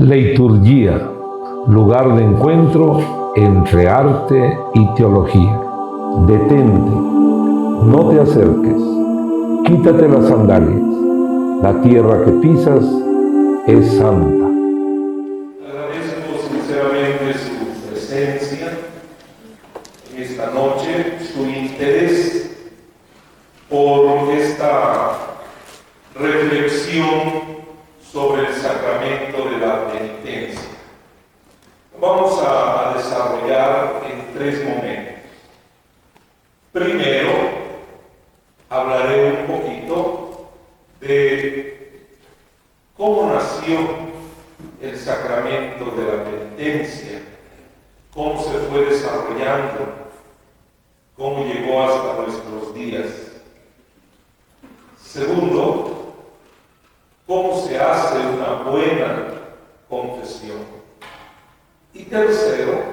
Liturgia, lugar de encuentro entre arte y teología. Detente, no te acerques, quítate las sandalias, la tierra que pisas es santa. Agradezco sinceramente su presencia en esta noche, su interés por esta reflexión sobre el sacramento de la penitencia. Vamos a desarrollar en 3 momentos. Primero, hablaré un poquito de cómo nació el sacramento de la penitencia, cómo se fue desarrollando, cómo llegó hasta nuestros días. Segundo, cómo se hace una buena confesión. Y tercero,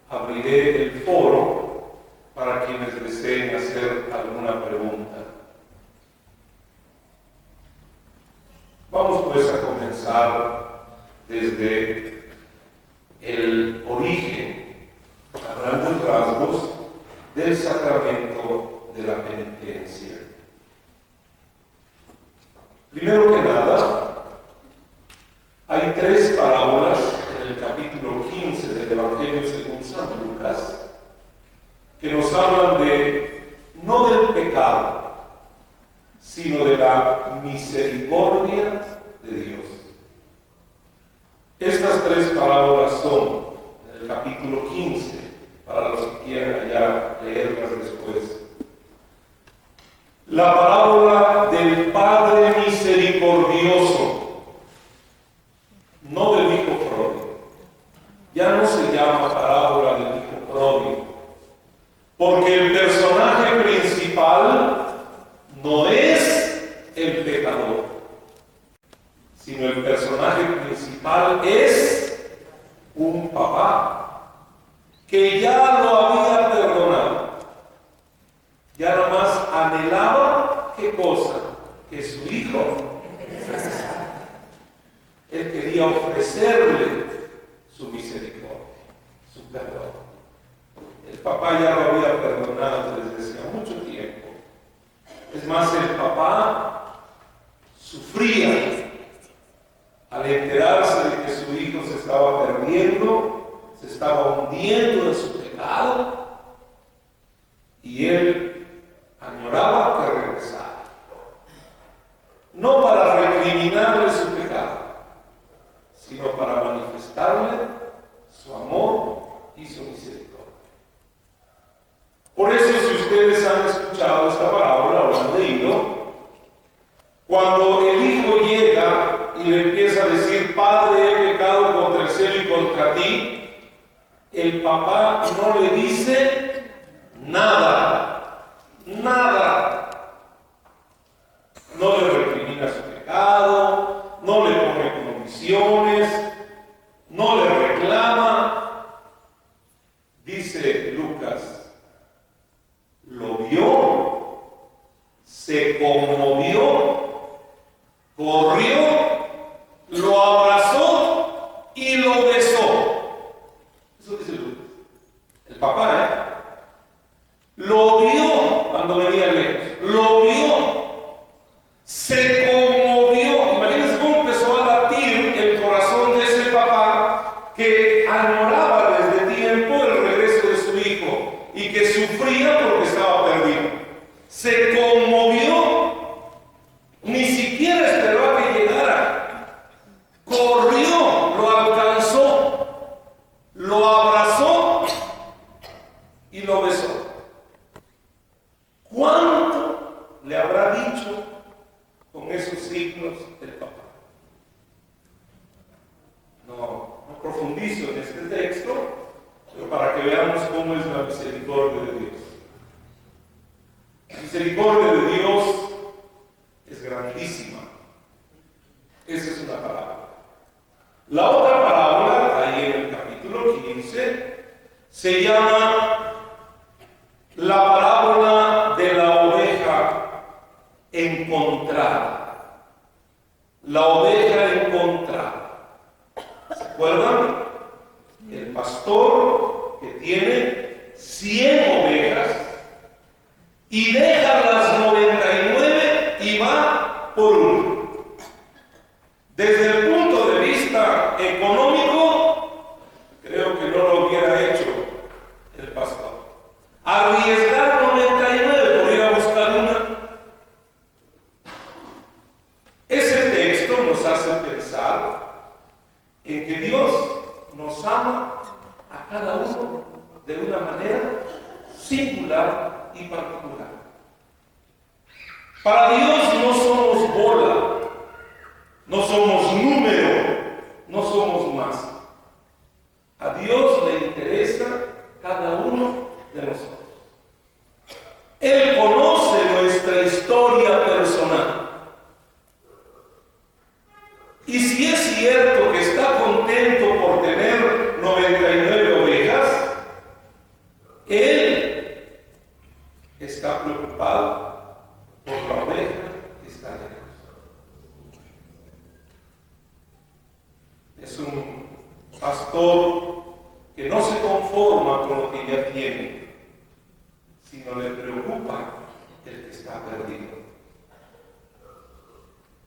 abriré el foro para quienes deseen hacer alguna pregunta. Vamos pues a comenzar desde el origen, a grandes rasgos, del sacramento de la penitencia. Primero que nada, hay 3 parábolas en el capítulo 15 del Evangelio según San Lucas que nos hablan no del pecado, sino de la misericordia de Dios. Estas 3 parábolas son en el capítulo 15, para los que quieran allá leerlas después. La parábola del Padre misericordioso, no del Hijo pródigo. Ya no se llama parábola del Hijo pródigo, porque el personaje principal no es el pecador, sino el personaje principal es un papá que ya lo había perdonado. Ya nada más anhelaba, ¿qué cosa? Que su hijo regresara. Él quería ofrecerle su misericordia, su perdón. El papá ya lo había perdonado desde hace mucho tiempo. Es más, el papá sufría al enterarse de que su hijo se estaba perdiendo, se estaba hundiendo en su pecado, y él añoraba que regresara. No para recriminarle su pecado, sino para manifestarle su amor y su misericordia. Por eso, si ustedes han escuchado esta parábola o la han leído, cuando el hijo llega y le empieza a decir: Padre, he pecado contra el cielo y contra ti, el papá no le dice nada, nada. No le recrimina su pecado, no le pone condiciones, no le reclama. Dice Lucas: lo vio, se conmovió, corrió, lo abrazó y lo besó. Eso dice Lucas. El papá, lo vio cuando venía lejos, lo vio, se conmovió. Imagínense cómo empezó a latir el corazón de ese papá que añoraba desde tiempo el regreso de su hijo y que sufría porque estaba perdido. Se conmovió, ni siquiera esperó a que llegara, corrió, lo alcanzó, lo abrazó y lo besó. ¿Cuánto le habrá dicho con esos signos del papá? No profundizo en este texto, pero para que veamos cómo es la misericordia de Dios. La misericordia de Dios es grandísima. Esa es una parábola. La otra parábola, ahí en el capítulo 15, se llama la parábola de la oveja encontrada. La oveja encontrada. acuerdan? El pastor que tiene 100 ovejas y deja las 99 y va por una. Desde el punto de vista económico, creo que no lo hubiera hecho el pastor. Arriesgar 99 por ir a buscar una. Ese texto nos hace pensar en que Dios nos ama a cada uno de una manera singular y particular. Para Dios no somos bola, no somos número, no somos masa. A Dios le interesa cada uno de nosotros. Él conoce nuestra historia personal. Y si es cierto que está contento por tener 99 ovejas, Él está preocupado por la oveja que está lejos. Es un pastor que no se conforma con lo que ya tiene, sino le preocupa el que está perdido.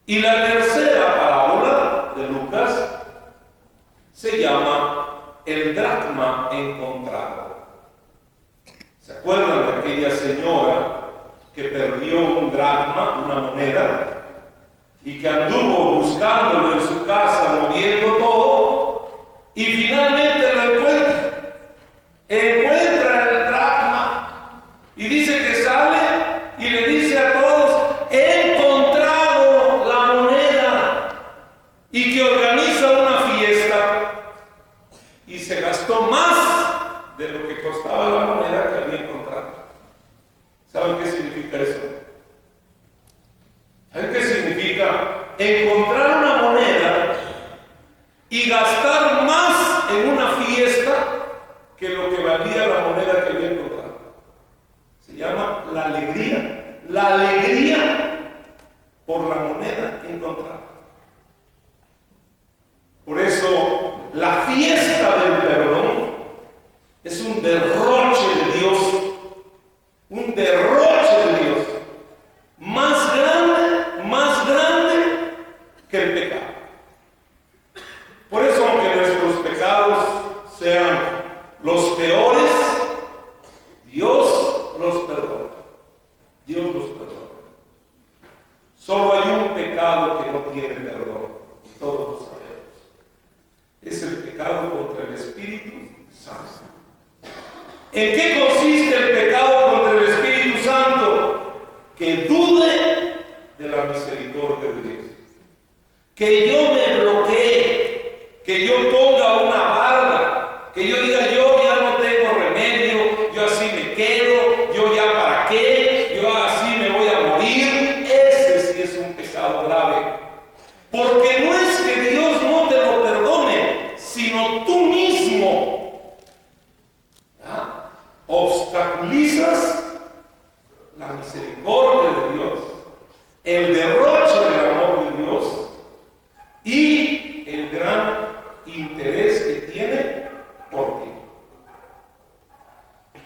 Y la tercera parábola de Lucas se llama el dracma encontrado. ¿Se acuerdan de aquella señora que perdió un dracma, una moneda, y que anduvo buscándolo en su casa, moviendo todo, y finalmente lo encuentra? Encuentra el dracma y dice que sale y le dice a todos: he encontrado la moneda, y que organiza una fiesta y se gastó más de lo que costaba la moneda que había encontrado. ¿Saben qué significa eso? ¿Saben qué significa encontrar una moneda y gastar más en una fiesta que lo que valía la moneda que había encontrado? Se llama la alegría. La alegría por la moneda encontrada. Por eso, la fiesta del perdón es un derroche de Dios. Un derroche de Dios. Más grande que el pecado. Por eso, aunque nuestros pecados sean los peores, Dios los perdona. Dios los perdona. Solo hay un pecado que no tiene perdón. Todos lo sabemos. Es el pecado contra el Espíritu Santo. ¿En qué consiste el pecado contra el Espíritu Santo? Que dude de la misericordia de Dios. Que yo me bloquee. Que yo ponga una barra. Que yo diga: yo ya no tengo remedio. Yo así me quedo. Yo ya para qué. Yo así me voy a morir. Ese sí es un pecado grave. Porque no es que Dios no te lo perdone, sino tú mismo obstaculizas la misericordia de Dios, el derroche del amor de Dios y el gran interés que tiene por ti.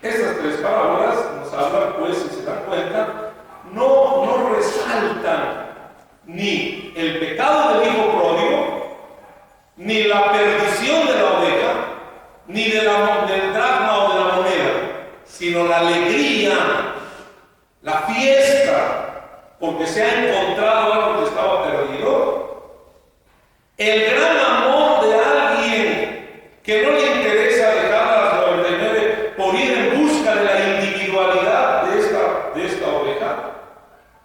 Estas tres parábolas nos hablan, pues, si se dan cuenta, no resaltan ni el pecado del hijo pródigo, ni la perdición de la oveja, ni del dracma o de la moneda, sino la alegría, la fiesta, porque se ha encontrado algo que estaba perdido, el gran amor de alguien que no le interesa dejar las 99 por ir en busca de la individualidad de esta oveja,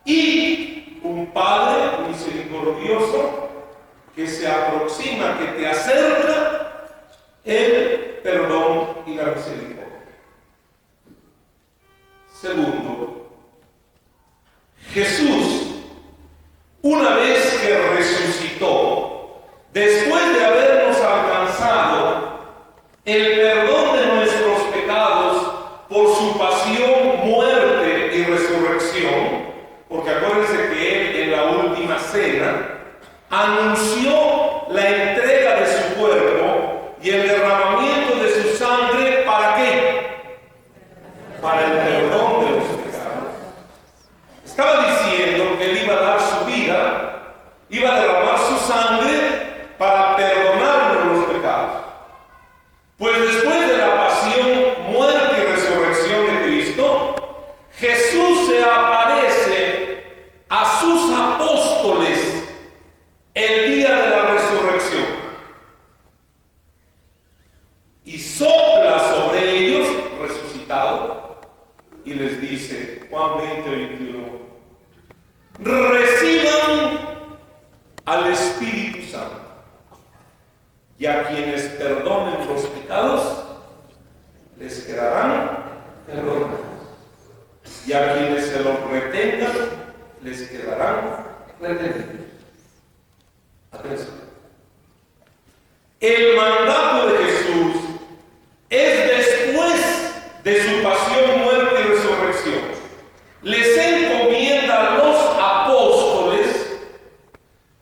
y un Padre misericordioso que se aproxima, que te acerca el perdón y la misericordia. Segundo, Jesús, una vez que resucitó, después de habernos alcanzado 20:21. Reciban al Espíritu Santo, y a quienes perdonen los pecados les quedarán perdonados, y a quienes se los retengan les quedarán retenidos. Atención. El mandato de Jesús es después de su pasión, muerte y resurrección. Les encomienda a los apóstoles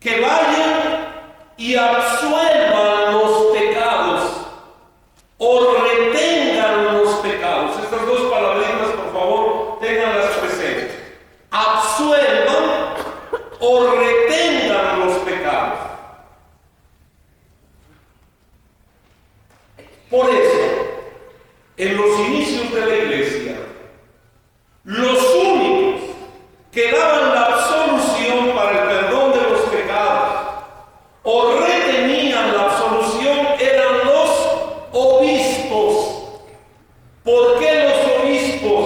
que vayan y absuelvan los pecados o retengan los pecados. Estas dos palabritas, por favor, ténganlas presentes. Absuelvan o retengan los pecados. Por eso, en los inicios de la iglesia, los únicos que daban la absolución para el perdón de los pecados o retenían la absolución eran los obispos. ¿Por qué los obispos?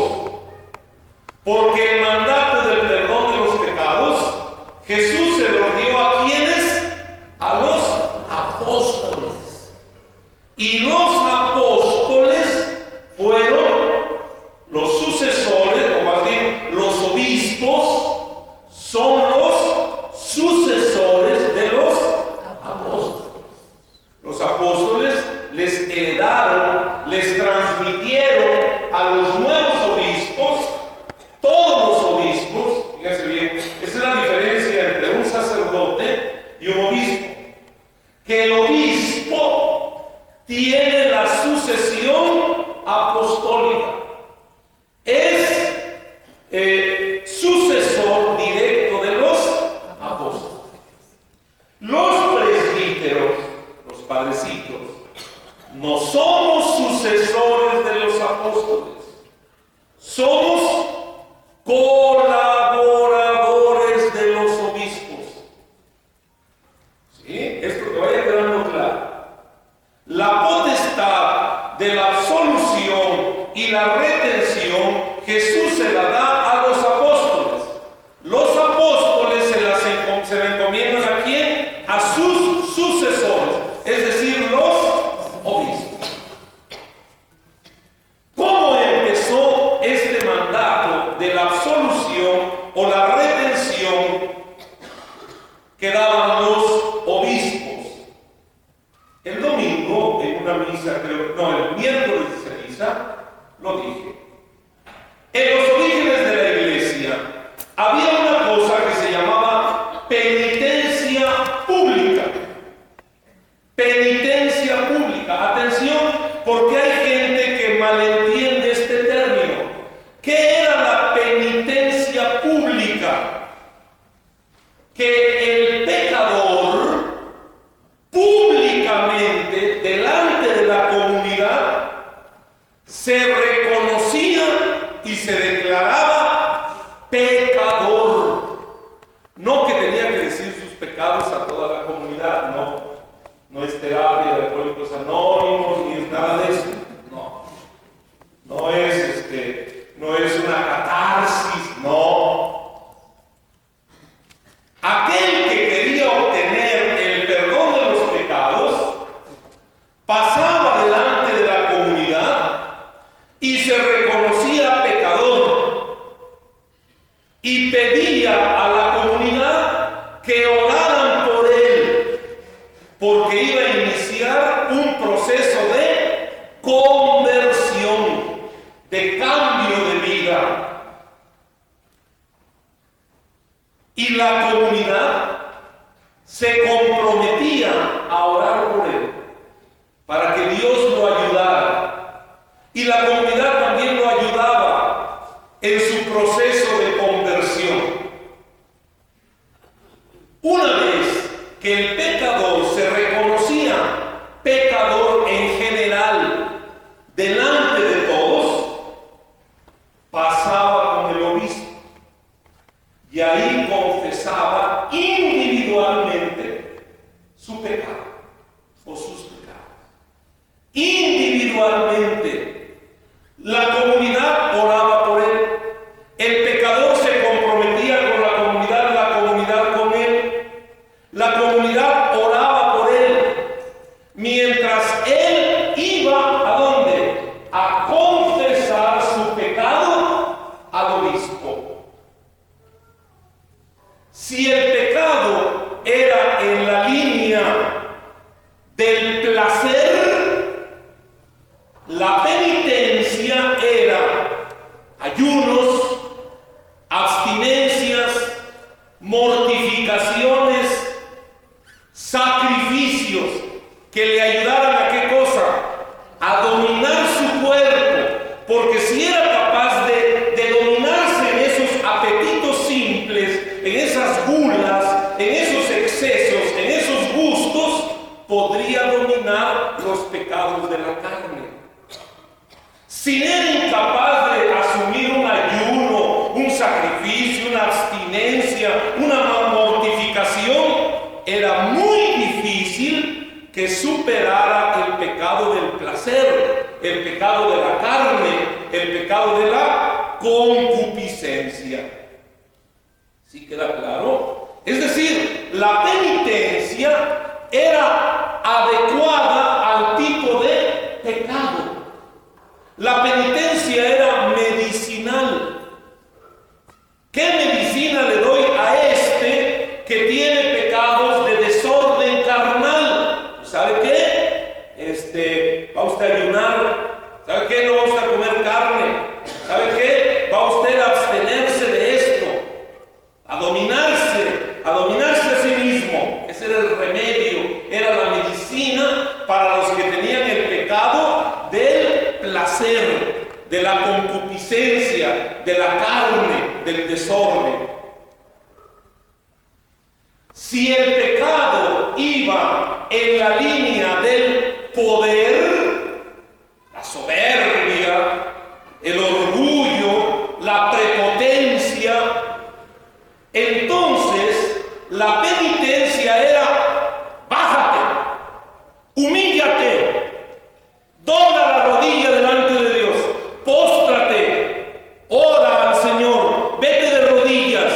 Porque el mandato del perdón de los pecados Jesús se lo dio ¿a quiénes? A los apóstoles. Y los apóstoles fueron los sucesores, o más bien los obispos, son los sucesores de los apóstoles. Los apóstoles les heredaron, les transmitieron a los nuevos obispos, todos los obispos, fíjense bien, esa es la diferencia entre un sacerdote y un obispo, que el obispo tiene la sucesión apostólica, es sucesor directo de los apóstoles. Los presbíteros, los padrecitos, no somos sucesores de los apóstoles, somos colaboradores de los obispos. ¿Sí? Esto que vaya quedando claro. La potestad de la absolución y la retención Jesús se la da a los apóstoles. Los apóstoles se la encomiendan ¿a quién? A sus sucesores, es decir, los obispos. ¿Cómo empezó este mandato de la absolución o la retención que daban los obispos? El domingo, en una misa, el miércoles de ceniza, lo dije. En los orígenes de la iglesia había una cosa que se llamaba penitencia pública. Penitencia pública. Atención, porque hay gente que malentiende este término. ¿Qué era la penitencia pública? Que el pecador públicamente delante de la comunidad se reconocía y se declaraba pecador. No que tenía que decir sus pecados a toda la comunidad, no es terapia de alcohólicos anónimos ni es nada de eso, no es una catarsis, no. Aquel que quería obtener el perdón de los pecados pasaba delante de la comunidad y se reconocía pecador y pedía a la comunidad que oraran por él, porque iba a iniciar un proceso de conversión, de cambio de vida. Y la comunidad se comprometía a orar por él para que Dios lo ayudara. Y la comunidad también lo ayudaba en su proceso de conversión. Una vez que el pecador se reconocía pecador en general delante de todos, pasaba con el obispo y ahí confesaba individualmente su pecado o sus pecados. Individualmente, la comunidad oraba por él. El pecador mientras él iba ¿a dónde? A confesar su pecado al obispo. Si el pecado era en la línea del placer, la penitencia era ayunos, abstinencias, mortificaciones, sacrificios que le ayudaran a ¿qué cosa? A dominar su cuerpo, porque si era capaz de dominarse en esos apetitos simples, en esas gulas, en esos excesos, en esos gustos, podría dominar los pecados de la carne. Si era incapaz de asumir un ayuno, un sacrificio, una abstinencia, una mortificación, era muy difícil que superara el pecado del placer, el pecado de la carne, el pecado de la concupiscencia. ¿Sí queda claro? Es decir, la penitencia era adecuada al tipo de pecado. La penitencia era medicinal. ¿Qué medicina le doy a este que tiene pecados de desorden carnal? ¿Sabe qué? Va usted a ayunar. ¿Sabe qué? No va usted a comer carne. ¿Sabe qué? Va usted a abstenerse de esto. A dominarse a sí mismo. Ese era el remedio, era la medicina para los que tenían el pecado del placer, de la concupiscencia, de la carne, del desorden. Si el pecado iba en la línea del poder, la soberbia, el orgullo, la prepotencia, entonces la penitencia era: bájate, humíllate, dobla la rodilla delante de Dios, póstrate, ora al Señor, vete de rodillas,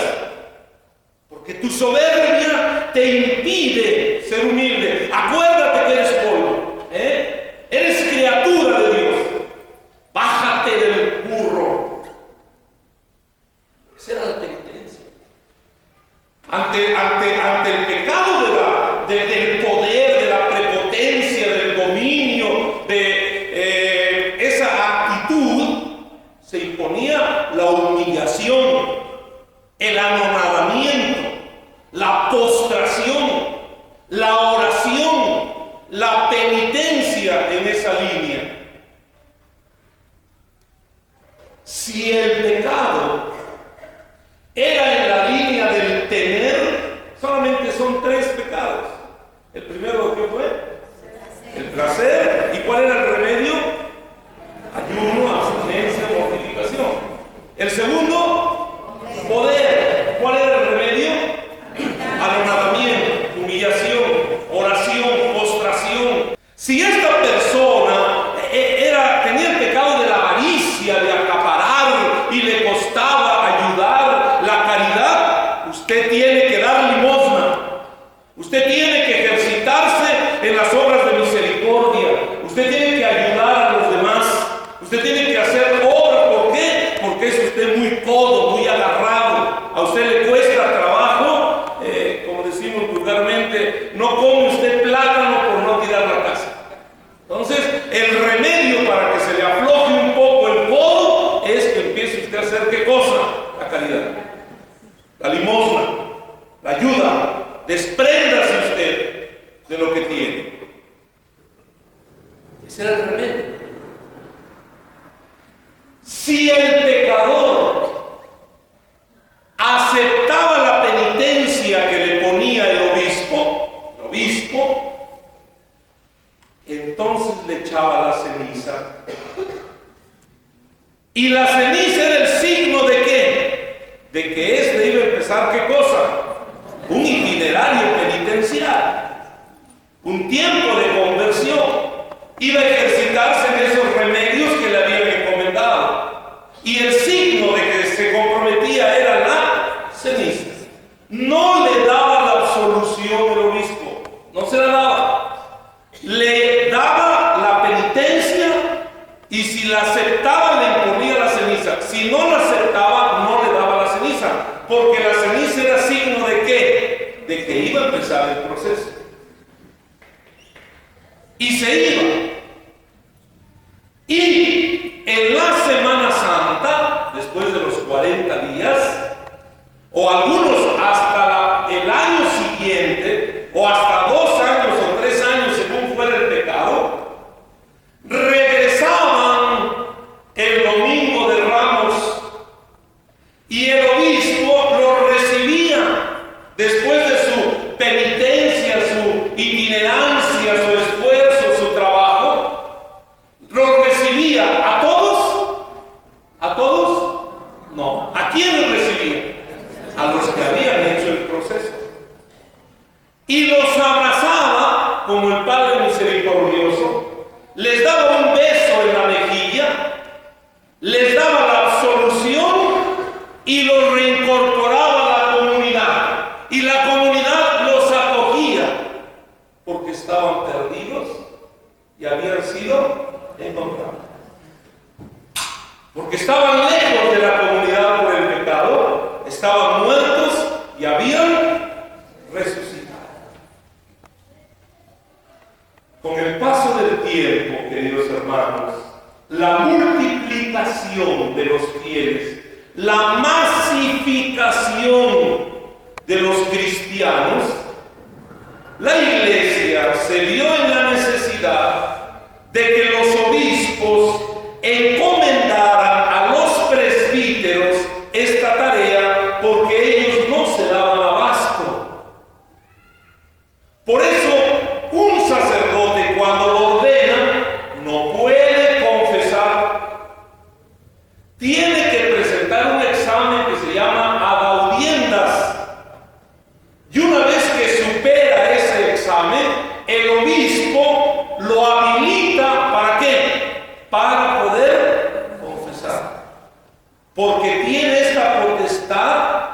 porque tu soberbia te impide ser humilde. Acuérdate que eres polvo, eres criatura de Dios, bájate del burro. Esa era la penitencia. Ante el pecado del poder, de la prepotencia, del dominio, de esa actitud, se imponía la humillación, el anonadamiento, la postración, la oración, la penitencia en esa línea. Si el pecado era en la línea del tener, solamente son 3 pecados. El primero, ¿qué fue? El placer. ¿Y cuál era el remedio? Ayuno, abstinencia, mortificación. El segundo, poder. ¿Cuál era el remedio? Anonadamiento, humillación, oración, postración. Si esta persona tenía el pecado de la avaricia, de acaparar, y le costaba ayudar, la caridad, usted tiene que dar limosna. Usted tiene que ejercitarse en las obras de misericordia. Usted tiene que ayudar a los demás. Usted tiene que hacer obras. ¿Por qué? Porque es usted muy codo, muy agarrado. A usted le cuesta trabajo, como decimos vulgarmente, no come usted plátano por no tirar la casa. Entonces, el remedio para que se le afloje un poco el codo es que empiece usted a hacer ¿qué cosa? La caridad, la limosna, la ayuda. Despréndase usted de lo que tiene. Ese era el remedio. Si el pecador aceptaba la penitencia que le ponía el obispo, entonces le echaba la ceniza. Y la ceniza era el signo ¿de qué? De que éste iba a empezar ¿qué cosa? Un itinerario penitencial, un tiempo de conversión. Iba a ejercitarse en esos remedios que le habían encomendado. Y el signo de que se comprometía era la ceniza. No le daba la absolución el obispo, no se la daba. Le Si la aceptaba, le imponía la ceniza. Si no la aceptaba, no le daba la ceniza. Porque la ceniza era signo ¿de qué? De que iba a empezar el proceso. Y se iba. Y en la Semana Santa, después de los 40 días, o algunos hasta el año siguiente, o hasta 2 años o 3 años, según fuera el pecado, regresaban el domingo de Ramos y el obispo los recibía después de su penitencia, su itinerancia, su esfuerzo, su trabajo. Los recibía a todos. ¿A todos? No. ¿A quién los recibía? A los que habían hecho el proceso. Y los abrazaba como el Padre misericordioso, les daba un beso en la mejilla, les daba la absolución y los reincorporaba a la comunidad. Y la comunidad los acogía porque estaban perdidos y habían sido encontrados. Porque estaban lejos de la comunidad por el pecado, estaban muertos y habían resucitado. Con el paso del tiempo, queridos hermanos, la multiplicación de los fieles, la masificación de los cristianos, la iglesia se vio en la necesidad de que los obispos encomendaran a los presbíteros esta tarea porque ellos no se daban abasto. Por eso, un sacerdote cuando lo ordena no puede confesar. Tiene que presentar un examen que se llama adaudiendas. Y una vez que supera ese examen, el obispo lo habilita ¿para qué? Para poder confesar. Porque tiene esta potestad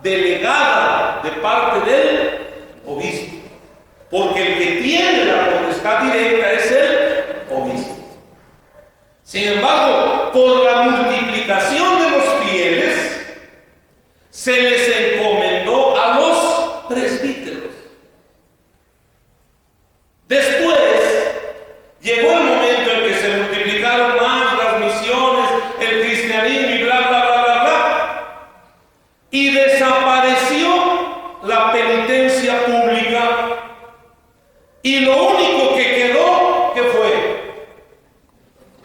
delegada de parte del obispo. Porque el que tiene la potestad directa es el obispo. Sin embargo, por la multiplicación de los fieles, se les encomendó a los presbíteros. Después, llegó el momento en que se multiplicaron más las misiones, el cristianismo y bla, bla, bla, bla, bla. Y desapareció la penitencia pública. Y lo único que quedó, ¿qué fue?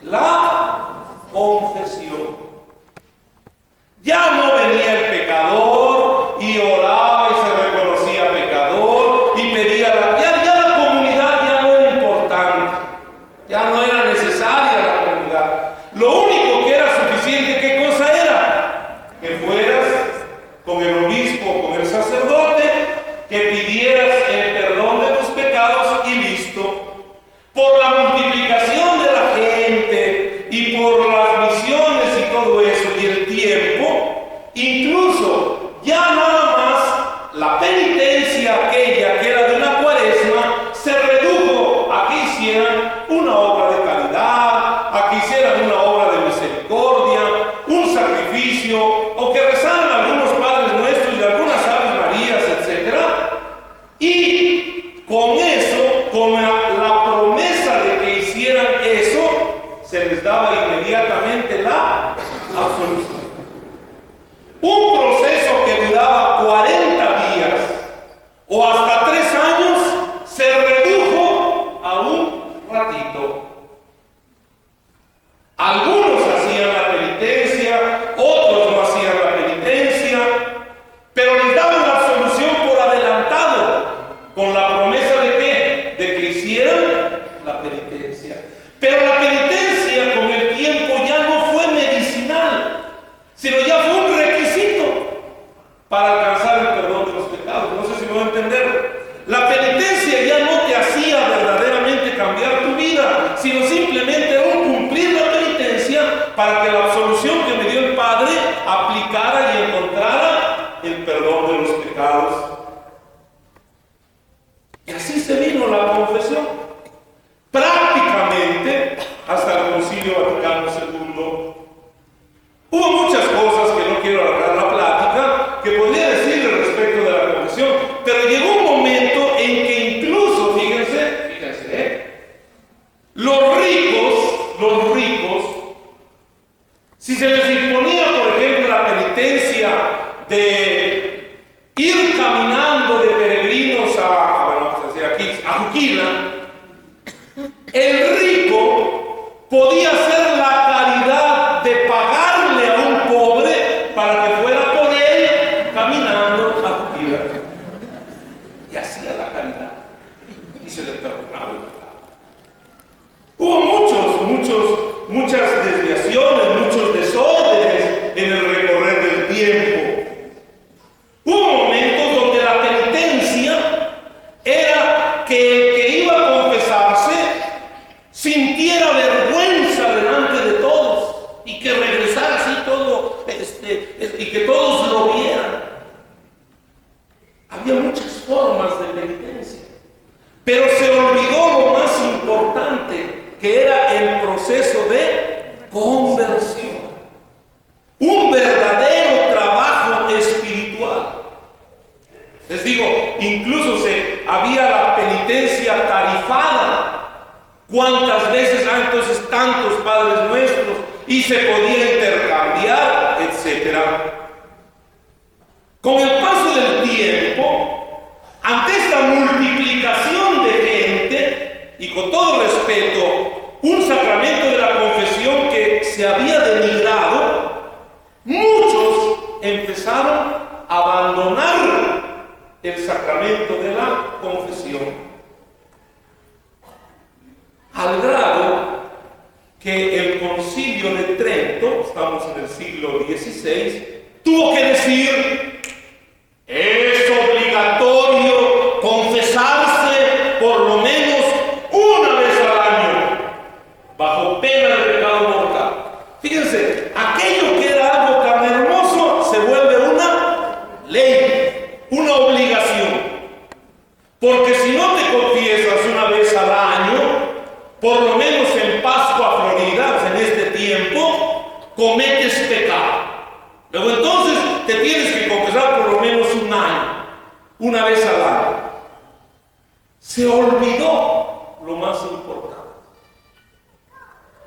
La confesión. Ya no venía el pecador y oraba y se reconocía pecador y pedía ya la comunidad ya no era importante, ya no era necesaria la comunidad. Lo único que era suficiente, ¿qué cosa era? Que fueras con el obispo, con el sacerdote, que pidieras el perdón de tus pecados y listo. Por la multiplicación de la gente y por las misiones y todo eso y el tiempo, incluso ya nada más la penitencia aquella que era de una cuaresma se redujo a que hicieran una obra de caridad, a que hicieran una obra de misericordia, un sacrificio, o que rezaran algunos Padres Nuestros y algunas Aves Marías, etc. Y con eso, con la promesa de que hicieran eso, se les daba inmediatamente la absolución. Un proceso que duraba 40 días o hasta 3 años se redujo a un ratito. Algunos hacían la penitencia, otros no hacían la penitencia, pero les daban la absolución por adelantado, con la promesa de ¿qué? De que hicieran la penitencia. Pero la penitencia con el tiempo ya no fue medicinal, sino ya fue un requisito para alcanzar el perdón de los pecados. No sé si me voy a entender. La penitencia ya no te hacía verdaderamente cambiar tu vida, sino simplemente era un cumplir la penitencia para que la absolución que me dio el Padre aplicara y encontrara el perdón de los pecados. Y así se vino la confesión, prácticamente hasta el Concilio Vaticano II. Los ricos, si se les imponía, por ejemplo, la penitencia de ir caminando de peregrinos a Juquila, el rico podía hacer la caridad de pagarle a un pobre para que fuera por él caminando a Juquila. Y hacía la caridad. Y se le perdonaba el pecado. Hubo muchas desviaciones, muchos desórdenes en el recorrer del tiempo. Hubo momentos donde la penitencia era que el que iba a confesarse sintiera vergüenza delante de todos y que regresara así todo, y que todos lo vieran. Había muchas formas de penitencia, pero se olvidó lo más importante, que era el proceso de conversión. Un verdadero trabajo espiritual. Les digo, incluso había la penitencia tarifada. ¿Cuántas veces entonces tantos Padres Nuestros? Y se podía intercambiar, etc. Con el paso del tiempo, ante esta multiplicación de gente, y con todo respeto, un sacramento de la confesión que se había denigrado, muchos empezaron a abandonar el sacramento de la confesión, al grado que el Concilio de Trento, estamos en el siglo XVI, tuvo que decir: es obligatorio confesarse por lo menos una vez al año, bajo pena de pecado mortal. Fíjense, aquello que era algo tan hermoso se vuelve una ley, una obligación. Porque si no te confiesas una vez al año, por lo menos en Pascua Florida, en este tiempo, cometes pecado. Luego entonces te tienes que confesar por lo menos un año, una vez al año. Se olvidó lo más importante.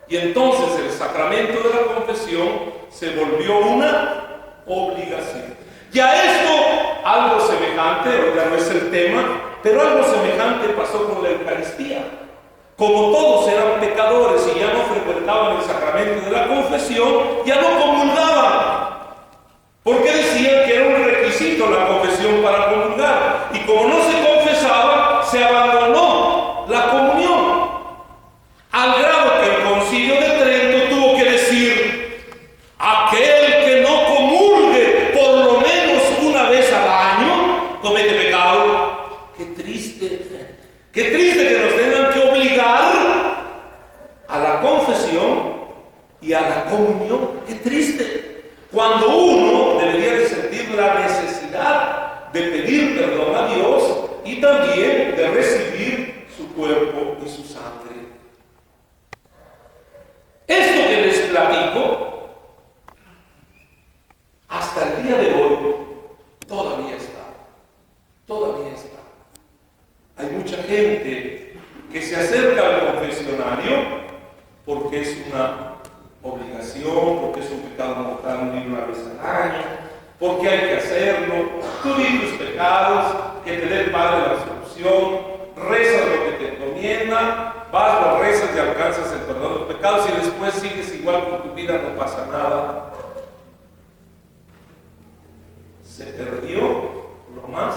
Y entonces el sacramento de la confesión se volvió una obligación. Y a esto algo semejante, hoy ya no es el tema, pero algo semejante pasó con la Eucaristía. Como todos eran pecadores y ya no frecuentaban el sacramento de la confesión, ya no comulgaban. Porque decían que era un requisito la confesión para comulgar. Y como no se confesaba, se abandonó la comunión. Al grado que el Concilio de Trento tuvo que decir: aquel que no comulgue por lo menos una vez al año, comete pecado. Qué triste que nos tengan que obligar a la confesión y a la comunión. Qué triste. Cuando uno debería de sentir la necesidad de pedir perdón a Dios y también de recibir su cuerpo y su sangre. Esto que les platico, hasta el día de hoy, todavía está. Hay mucha gente que se acerca al confesionario porque es una obligación, porque es un pecado mortal ir una vez al año, porque hay que hacerlo. Tú di tus pecados, que te dé el Padre la absolución, rezas lo que te encomienda, vas, lo rezas y alcanzas el perdón de los pecados y después sigues igual con tu vida, no pasa nada. Se perdió lo más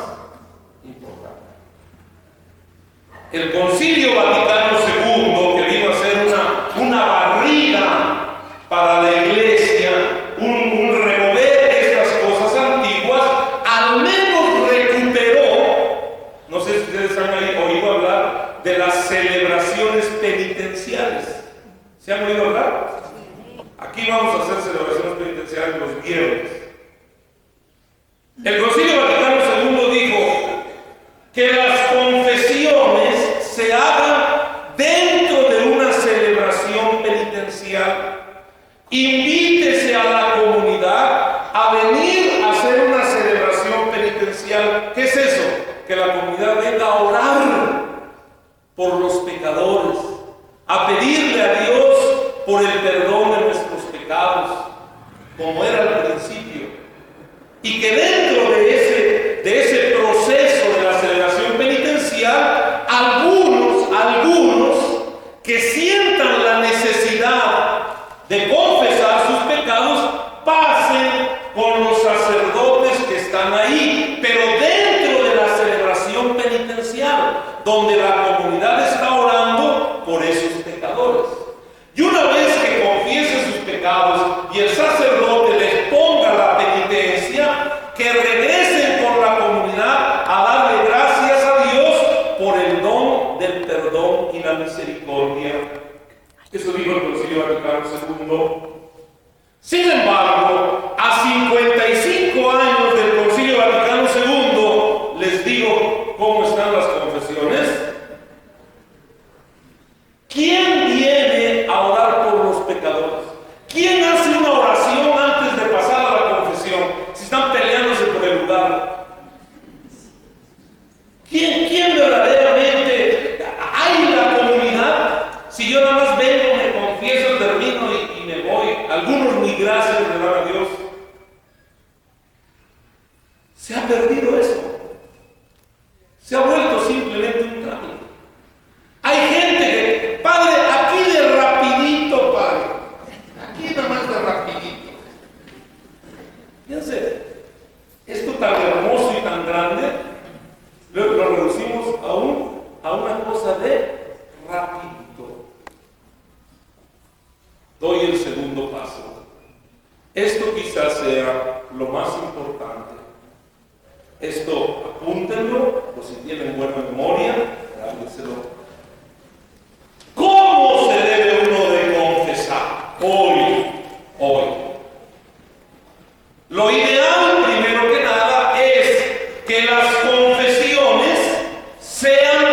importante. El Concilio Vaticano II, que vino a ser una barrida para la Iglesia, un remover estas cosas antiguas, al menos recuperó, no sé si ustedes han oído hablar de las celebraciones penitenciales. ¿Se han oído hablar? Aquí vamos a hacer celebraciones penitenciales los viernes. El Concilio Vaticano II dijo que las confesiones se hagan dentro de una celebración penitencial. Invítese a la comunidad a venir a hacer una celebración penitencial. ¿Qué es eso? Que la comunidad venga a orar por los pecadores, a pedirle a Dios por el perdón de nuestros pecados, como era al principio, y que dentro de ese proceso de la celebración penitencial, algunos que sientan la necesidad de confesar sus pecados, pasen con los sacerdotes que están ahí, pero dentro de la celebración penitencial, donde la comunidad está orando por esos pecadores. Y una vez que confiesen sus pecados y el sacerdote les ponga la penitencia, que regresen por la comunidad a darle gracias a Dios por el don del perdón y la misericordia. Eso dijo el Concilio Vaticano II. Sin embargo, a 55 años del Concilio Vaticano II, les digo cómo están las confesiones. ¿Quién viene a orar por los pecadores? ¿Quién hace una oración antes de pasar a la confesión? Si están peleándose por el lugar. ¿Quién verdaderamente hay la comunidad? Si yo nada más vengo, me confieso, termino y me voy. Algunos ni gracias le dan a Dios. Se ha perdido eso. Se ha vuelto simplemente un trámite. Hay gente que, padre, aquí de rapidito, padre. Aquí nada más de rapidito. Fíjense, esto tan hermoso y tan grande, lo reducimos a una cosa de rapidito. Doy el segundo paso. Esto quizás sea lo más importante. Esto apúntenlo, o si tienen buena memoria, grábenselo. ¿Cómo se debe uno de confesar? Hoy. Lo ideal, primero que nada, es que las confesiones sean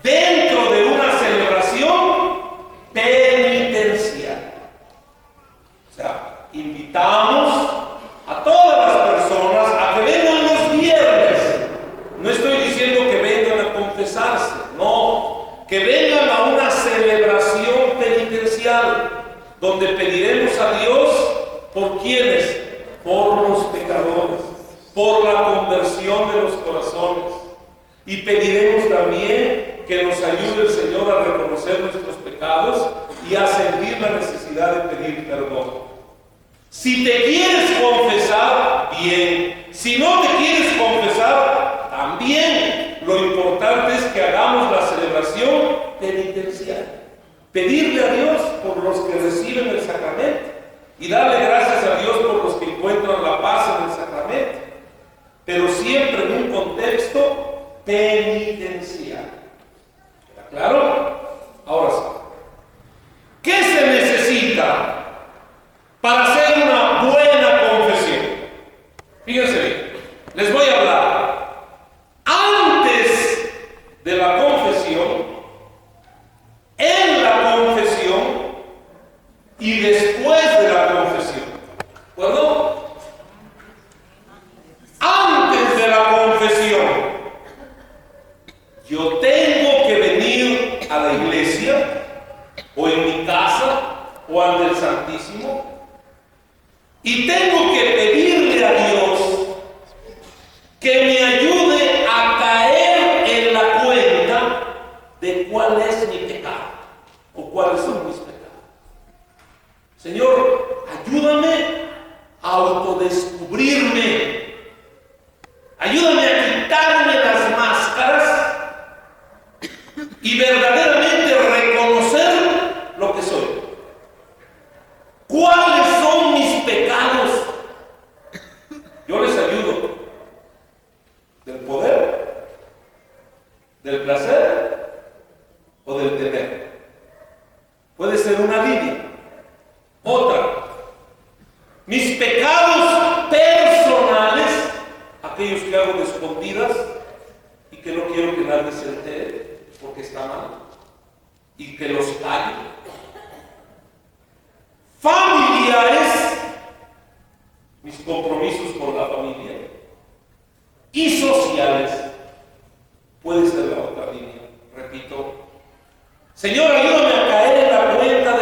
dentro de una celebración penitencial. O sea, invitamos a todas las personas a que vengan los viernes. No estoy diciendo que vengan a confesarse, no, que vengan a una celebración penitencial donde pediremos a Dios por quienes, por los pecadores, por la conversión de los corazones, y pediremos también que nos ayude el Señor a reconocer nuestros pecados y a sentir la necesidad de pedir perdón. Si te quieres confesar, bien. Si no te quieres confesar, también. Lo importante es que hagamos la celebración penitencial. Pedirle a Dios por los que reciben el sacramento y darle gracias a Dios por los que encuentran la paz en el sacramento. Pero siempre en un contexto penitencial. ¿Está claro? Ahora sí. ¿Qué se necesita para hacer una buena confesión? Fíjense bien, les voy a hablar antes de la confesión, en la confesión y después de la confesión. ¿De acuerdo? Antes de la confesión, yo tengo que venir a la iglesia o en mi casa o ante el Santísimo. Y tengo que pedirle a Dios que me ayude a caer en la cuenta de cuál es mi pecado o cuáles son mis pecados. Señor, ayúdame a autodescubrirme. Ayúdame a quitarme las máscaras y verdaderamente reconocer lo que soy. ¿Cuáles son mis pecados? Yo les ayudo. ¿Del poder? ¿Del placer? ¿O del temer? Puede ser una línea. Otra. Mis pecados personales, aquellos que hago de escondidas y que no quiero que nadie se entere porque está mal y que los callo. Familiares, mis compromisos con la familia, y sociales, puede ser la otra línea. Repito, Señor, ayúdame a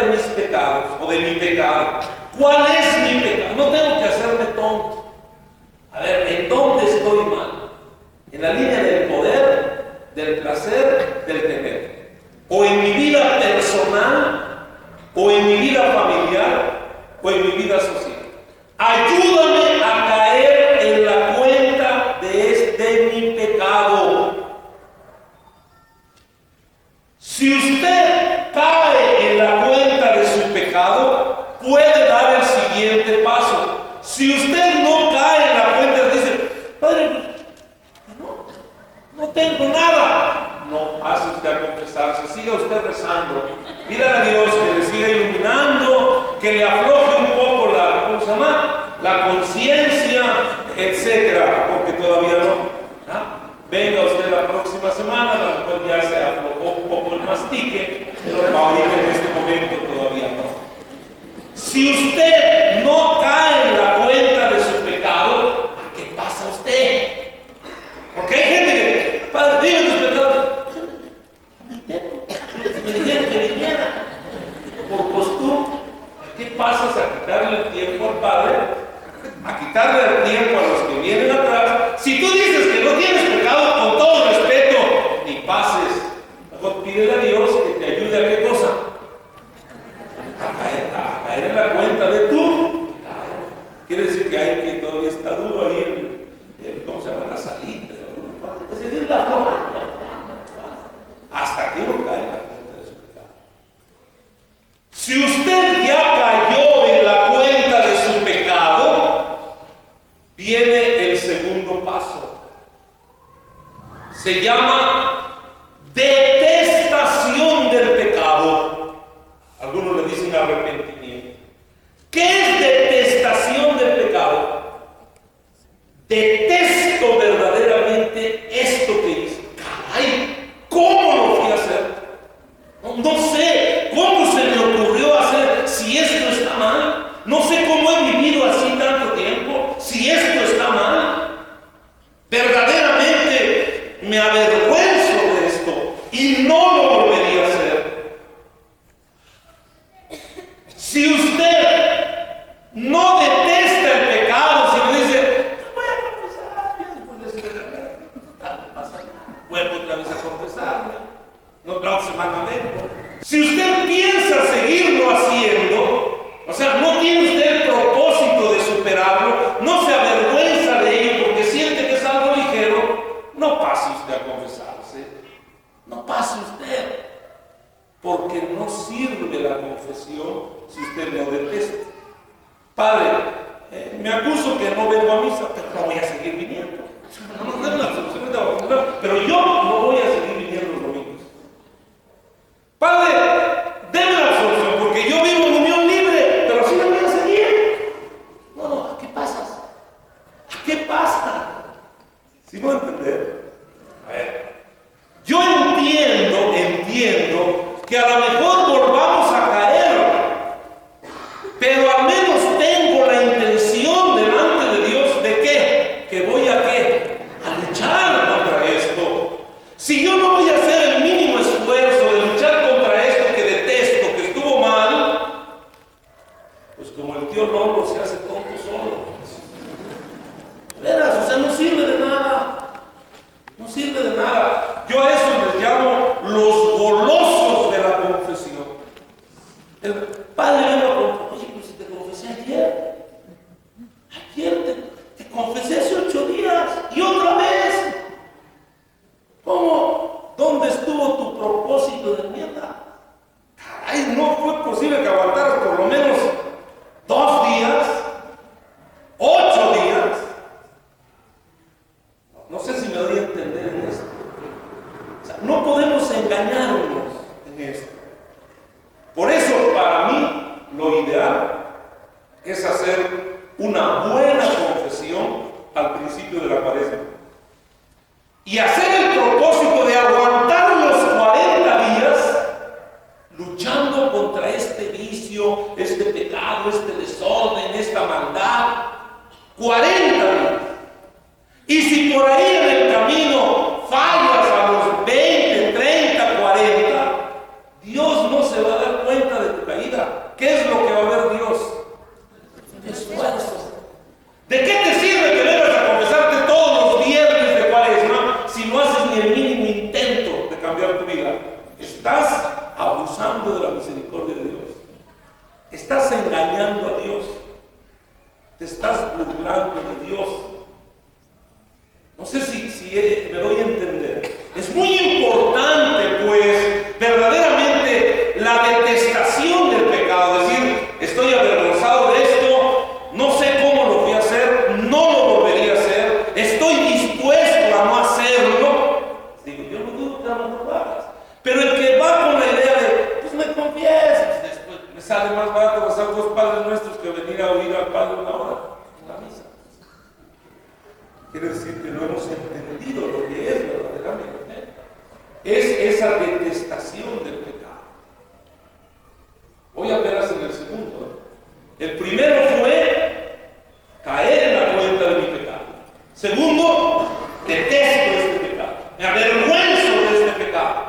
de mis pecados o de mi pecado. ¿Cuál es mi pecado? No tengo que hacerme tonto. A ver, ¿en dónde estoy mal? ¿En la línea del poder, del placer, del tener? ¿O en mi vida personal? ¿O en mi vida familiar? ¿O en mi vida social? Ayúdame a caer en la cuenta de mi pecado. Si usted cae en la cuenta de su pecado, puede dar el siguiente paso. Si usted no cae en la cuenta, dice, Padre, no tengo nada. No pase usted a confesarse, siga usted rezando. Pídale a Dios que le siga iluminando, que le afloje un poco la conciencia, etcétera, porque todavía no. Venga usted la próxima semana, a lo mejor ya se aflojó un poco el mastique, pero ahorita en este momento todavía no. Si usted no cae en la cuenta de su pecado, ¿a qué pasa usted? Porque hay gente que, Padre, dime tus pecados. Me dijeron que viniera por costumbre. ¿Qué pasas a quitarle el tiempo al Padre? A quitarle el tiempo a los que vienen atrás. Si tú dices que no tienes pecado, con todo respeto, ni pases. Mejor pídele a Dios que te ayude a qué cosa. A caer en la cuenta de tú. Quiere decir que hay que todavía está duro ahí ¿cómo se llama? La salita. Es decir, la forma. Hasta que no cae en la cuenta de su pecado. Si usted ya cayó en la cuenta de su pecado, viene el segundo paso. Se llama detestación del pecado. Algunos le dicen arrepentimiento. ¿Qué es detestación del pecado? Detesto verdaderamente esto que hice. Caray, ¿cómo lo fui a hacer? No sé cómo se me ocurrió hacer, si esto está mal. No sé cómo he vivido así tanto tiempo, si esto está mal. Verdaderamente me avergüenzo de esto y no lo volvería a hacer. Si usted no detesta el pecado, si me dice, voy a confesar, vuelvo otra vez a confesarme, no, la semana vengo. Si usted piensa seguirlo haciendo, o sea, no tiene usted el propósito de superarlo, no se avergüenza de ello porque siente que es algo ligero, no pase usted a confesarse, no pase usted, porque no sirve la confesión si usted lo detesta. Padre, me acuso que no vengo a misa, pero no voy a seguir viniendo. Pero yo no voy a seguir viniendo los domingos. Padre, deme la absolución, porque yo vivo en unión libre, pero así no voy a seguir. No, ¿a qué pasas? ¿A qué pasa? ¿Sí me va a entender? A ver, yo entiendo que a lo mejor volvamos a caer, pero al menos tengo la intención delante de Dios de ¿qué? Que voy a ¿qué? A luchar contra esto. Si yo no voy a hacer el mínimo esfuerzo de luchar contra esto que detesto, que estuvo mal, pues como el tío Lolo se hace tonto solo. Verás, o sea, no sirve de nada. No sirve de nada. Yo a eso les llamo los golosos de la confesión. El Padre vengo a confesar. Oye, pues si te confesé ayer. Ayer te confesé hace 8 días. Y otra vez. ¿Cómo? ¿Dónde estuvo tu propósito de enmienda? Caray, no fue posible que aguantaras por lo menos 2 días, 8 días. No sé si me doy a entender en esto. O sea, no podemos engañarnos en esto. Por eso, para mí, lo ideal es hacer una buena confesión al principio de la Cuaresma. Y hacer el propósito de aguantar los 40 días luchando contra este vicio, este pecado, este desorden, esta maldad. 40 días. Y si por ahí en el camino fallas a los 20, 30, 40, Dios no se va a dar cuenta de tu caída. dudando de la misericordia de Dios. Estás engañando a Dios. Te estás burlando de Dios. No sé si me doy a entender. Es muy importante, pues, verdaderamente la detestación del pecado. Es decir, estoy avergonzado de esto, no sé cómo lo voy a hacer, no lo volvería a hacer, estoy dispuesto a no hacerlo. Digo, yo no dudo que no lo hagas. Pero el que va con la idea de, pues me confiesas, después me sale más barato rezar 2 Padres Nuestros que venir a oír al Padre una hora en la misa. Quiere decir que no hemos entendido lo que es verdaderamente. Es esa detestación del pecado. Voy a ver en el segundo. El primero fue caer en la cuenta de mi pecado. Segundo, detesto este pecado. Me avergüenzo de este pecado.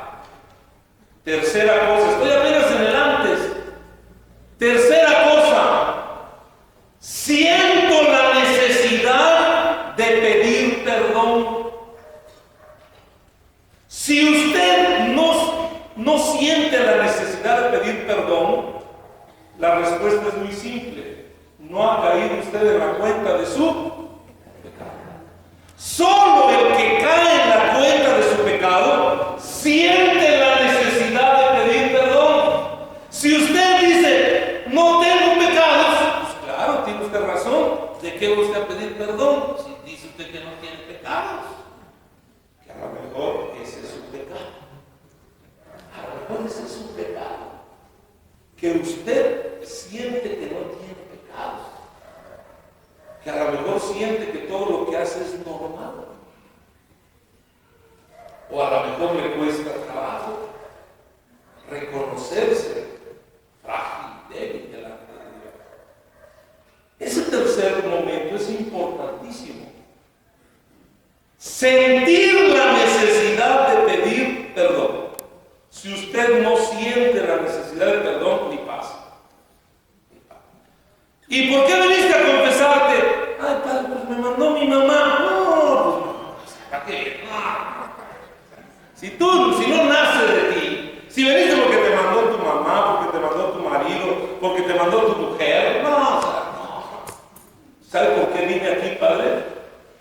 Tercera cosa, estoy apenas en el antes. Tercera cosa, siento la necesidad de pedir perdón. Si usted no siente la necesidad de pedir perdón, la respuesta es muy simple. No ha caído usted en la cuenta de su pecado. Solo el que cae en la cuenta de su pecado siente la necesidad de pedir perdón. Si usted dice, no tengo pecados, pues claro, tiene usted razón. ¿De qué va usted a pedir perdón? Si dice usted que no tiene pecados, que a lo mejor ese es su pecado. A lo mejor ese es su pecado. Que usted siente que no tiene pecados. Que a lo mejor siente que todo lo que hace es normal. O a lo mejor le cuesta trabajo reconocerse frágil, débil delante de Dios. Ese tercer momento es importantísimo. Sentir la necesidad de pedir perdón. Si usted no siente la necesidad de perdón, ni pasa. ¿Y por qué viniste a confesarte? Ay, padre, pues me mandó mi mamá. No, pues ¿para qué? No. Si no nace de ti, si veniste porque te mandó tu mamá, porque te mandó tu marido, porque te mandó tu mujer, no, o sea, no. ¿Sabe por qué vine aquí, padre?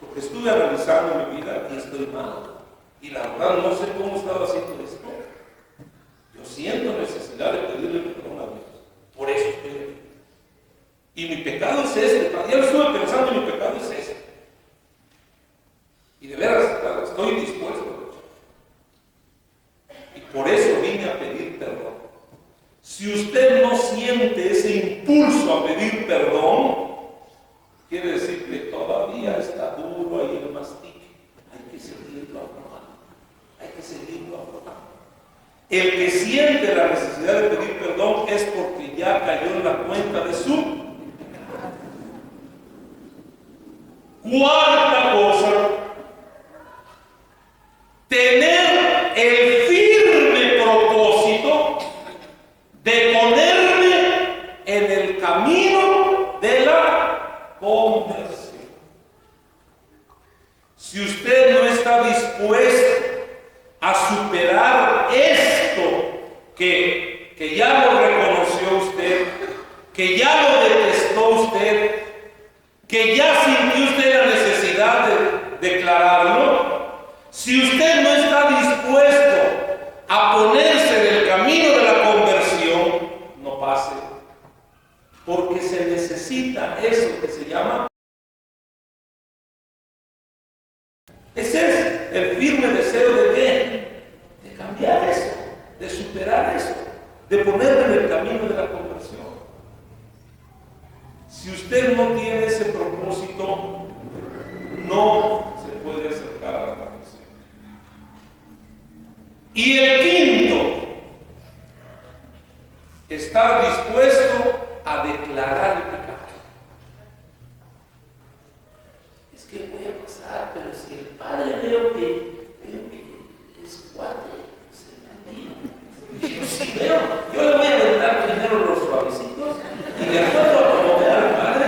Porque estuve analizando mi vida y estoy mal. Y la verdad no sé cómo estaba haciendo esto. Yo siento necesidad de pedirle perdón a Dios. Por eso estoy aquí. Y mi pecado es este. Ya lo estuve pensando y mi pecado es este. Y de veras, estoy dispuesto. Y por eso vine a pedir perdón. Si usted no siente ese impulso a pedir perdón, quiere decir que todavía está duro ahí el mastique. Hay que seguirlo aflojando. Hay que seguirlo aflojando. El que siente la necesidad de pedir perdón es porque ya cayó en la cuenta de su pecado. Cuarta cosa, tener el firme propósito de ponerme en el camino de la conversión. Si usted no está dispuesto a superar esto que ya lo reconoció usted, que ya lo detestó usted, que ya sintió usted la necesidad de declararlo, si usted no está dispuesto a ponerse en el camino de la conversión, no pase, porque se necesita eso que se llama. Ese es el firme deseo de qué? De cambiar eso, de superar eso, de ponerme en el camino de la conversión. Si usted no tiene ese propósito, no se puede acercar a la conversión. Y el quinto, estar dispuesto a declarar el pecado. Es que voy a pasar, pero si el padre veo que es cuate, si veo, yo le voy a dar primero los suavecitos y de acuerdo a como vea al padre,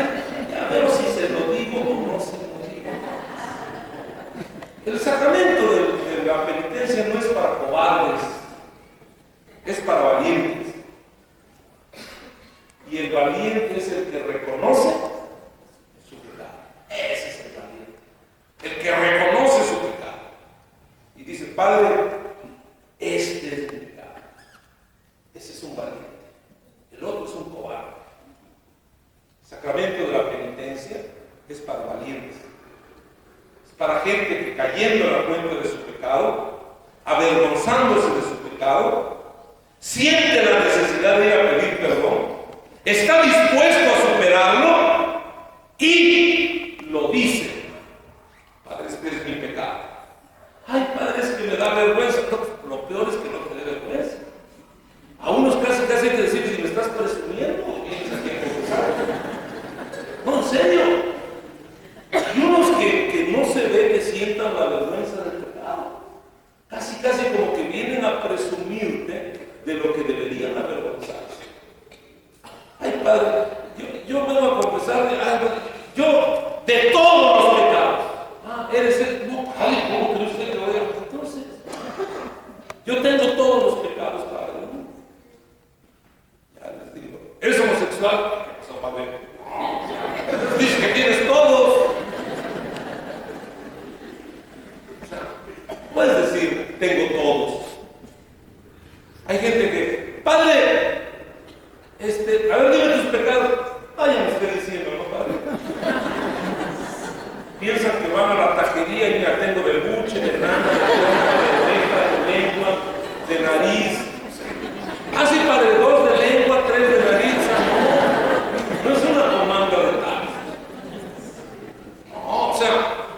ya veo si se lo digo o no se lo digo. El sacramento de la penitencia no es para cobardes, es para valientes. sacramento de la penitencia es para valientes. Es para gente que, cayendo en la cuenta de su pecado, avergonzándose de su pecado, siente la necesidad de ir a pedir perdón, está dispuesto a superarlo y lo dice: Padre, este es mi pecado. Ay, Padre, es que me da vergüenza. No, lo peor es que no te dé vergüenza. A unos casi hay que decir: si me estás presumiendo, vienes aquí a confesar. No, en serio. Hay unos que no se ve que sientan la vergüenza del pecado. Casi como que vienen a presumirte de lo que deberían avergonzarse. Ay, Padre, yo vengo a confesarle, yo de todos los pecados. Eres el. No, ay, ¿cómo cree usted que vaya? Entonces, yo tengo todos los pecados, Padre. Ya les digo, ¿eres homosexual? ¿Qué pasó, Padre? Dice que tienes todos. O sea, puedes decir: tengo todos. Hay gente que: Padre, a ver, dime tus pecados. Vayan usted diciendo, ¿no, Padre? Piensan que van a la taquería y ya tengo de buche, de nana, de oreja, de lengua, de nariz. Sí, Padre, 2 de lengua, 3 de nariz. No es una comanda de tal. No, o sea,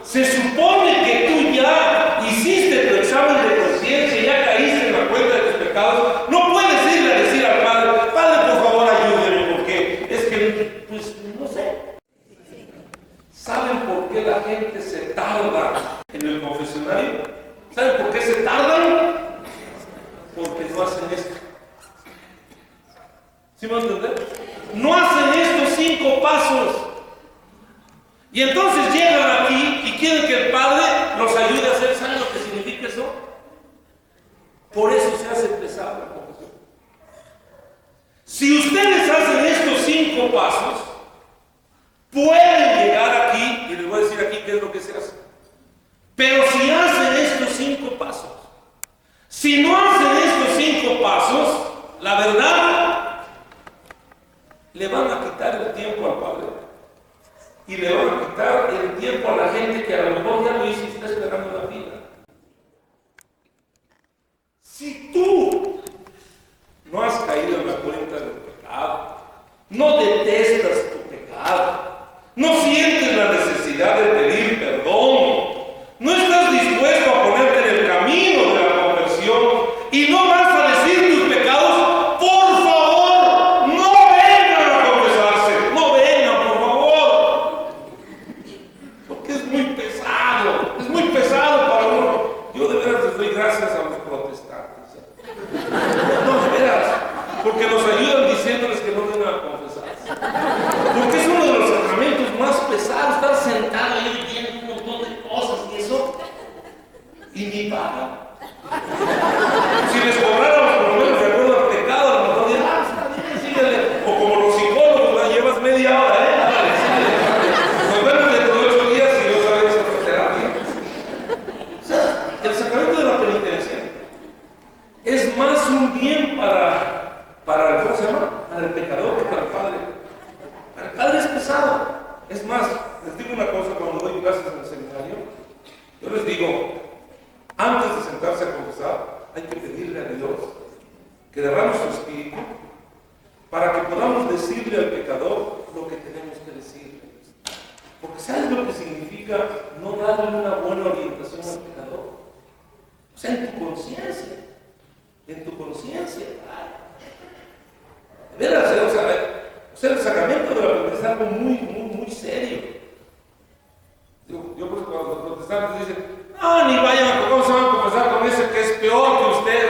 se supone que tú ya hiciste tu examen de conciencia y ya caíste en la cuenta de tus pecados. No puedes ir a decir al Padre: Padre, por favor, ayúdeme, porque es que, pues, no sé. ¿Saben por qué la gente se tarda en el confesionario? ¿Saben por qué se tardan? Porque no hacen esto. ¿Sí me van a entender? No hacen estos 5 pasos. Y entonces llegan aquí y quieren que el Padre los ayude a hacer. ¿Saben lo que significa eso? Por eso se hace pesado la confesión. Si ustedes hacen estos 5 pasos, pueden llegar aquí, y les voy a decir aquí qué es lo que se hace. Pero si hacen estos 5 pasos, si no hacen estos 5 pasos, la verdad, le van a quitar el tiempo al Padre. Y le van a quitar el tiempo a la gente que a lo mejor ya lo hizo y está esperando la vida. Si tú no has caído en la cuenta del pecado, no detestas tu pecado, no sientes la necesidad de pedir perdón, no estás dispuesto a ponerte en el camino de la conversión y no vas a decir tus pecados, por favor, no vengan a confesarse, no vengan, por favor. Porque es muy pesado para uno. Yo de veras les doy gracias a los protestantes. No, de veras, porque nos ayudan diciéndoles que no vengan a confesarse. Porque es uno de los sacramentos más pesados, estar sentado ahí viendo un montón de cosas y eso, y ni pagan. Si les cobráramos por lo menos de acuerdo al pecado, a lo mejor dirían: está bien, síguele. O como los psicólogos, llevas media hora, dale, síguele. Nos vemos dentro de 8 días y no sabes hacer terapia. O sea, el sacramento de la penitencia es más un bien para ¿cómo se llama? Para el pecador que para el Padre. Para el Padre es pesado. Es más, les digo una cosa: cuando doy clases en el seminario, yo les digo, antes de sentarse a confesar, hay que pedirle a Dios que derrame su espíritu para que podamos decirle al pecador lo que tenemos que decirle. Porque ¿sabes lo que significa no darle una buena orientación al pecador? O sea, en tu conciencia. En tu conciencia. De veras, o sea, el sacramento de la penitencia es algo muy serio. Yo cuando los protestantes dicen: no, ni vayan, ¿cómo se van a confesar con ese que es peor que usted?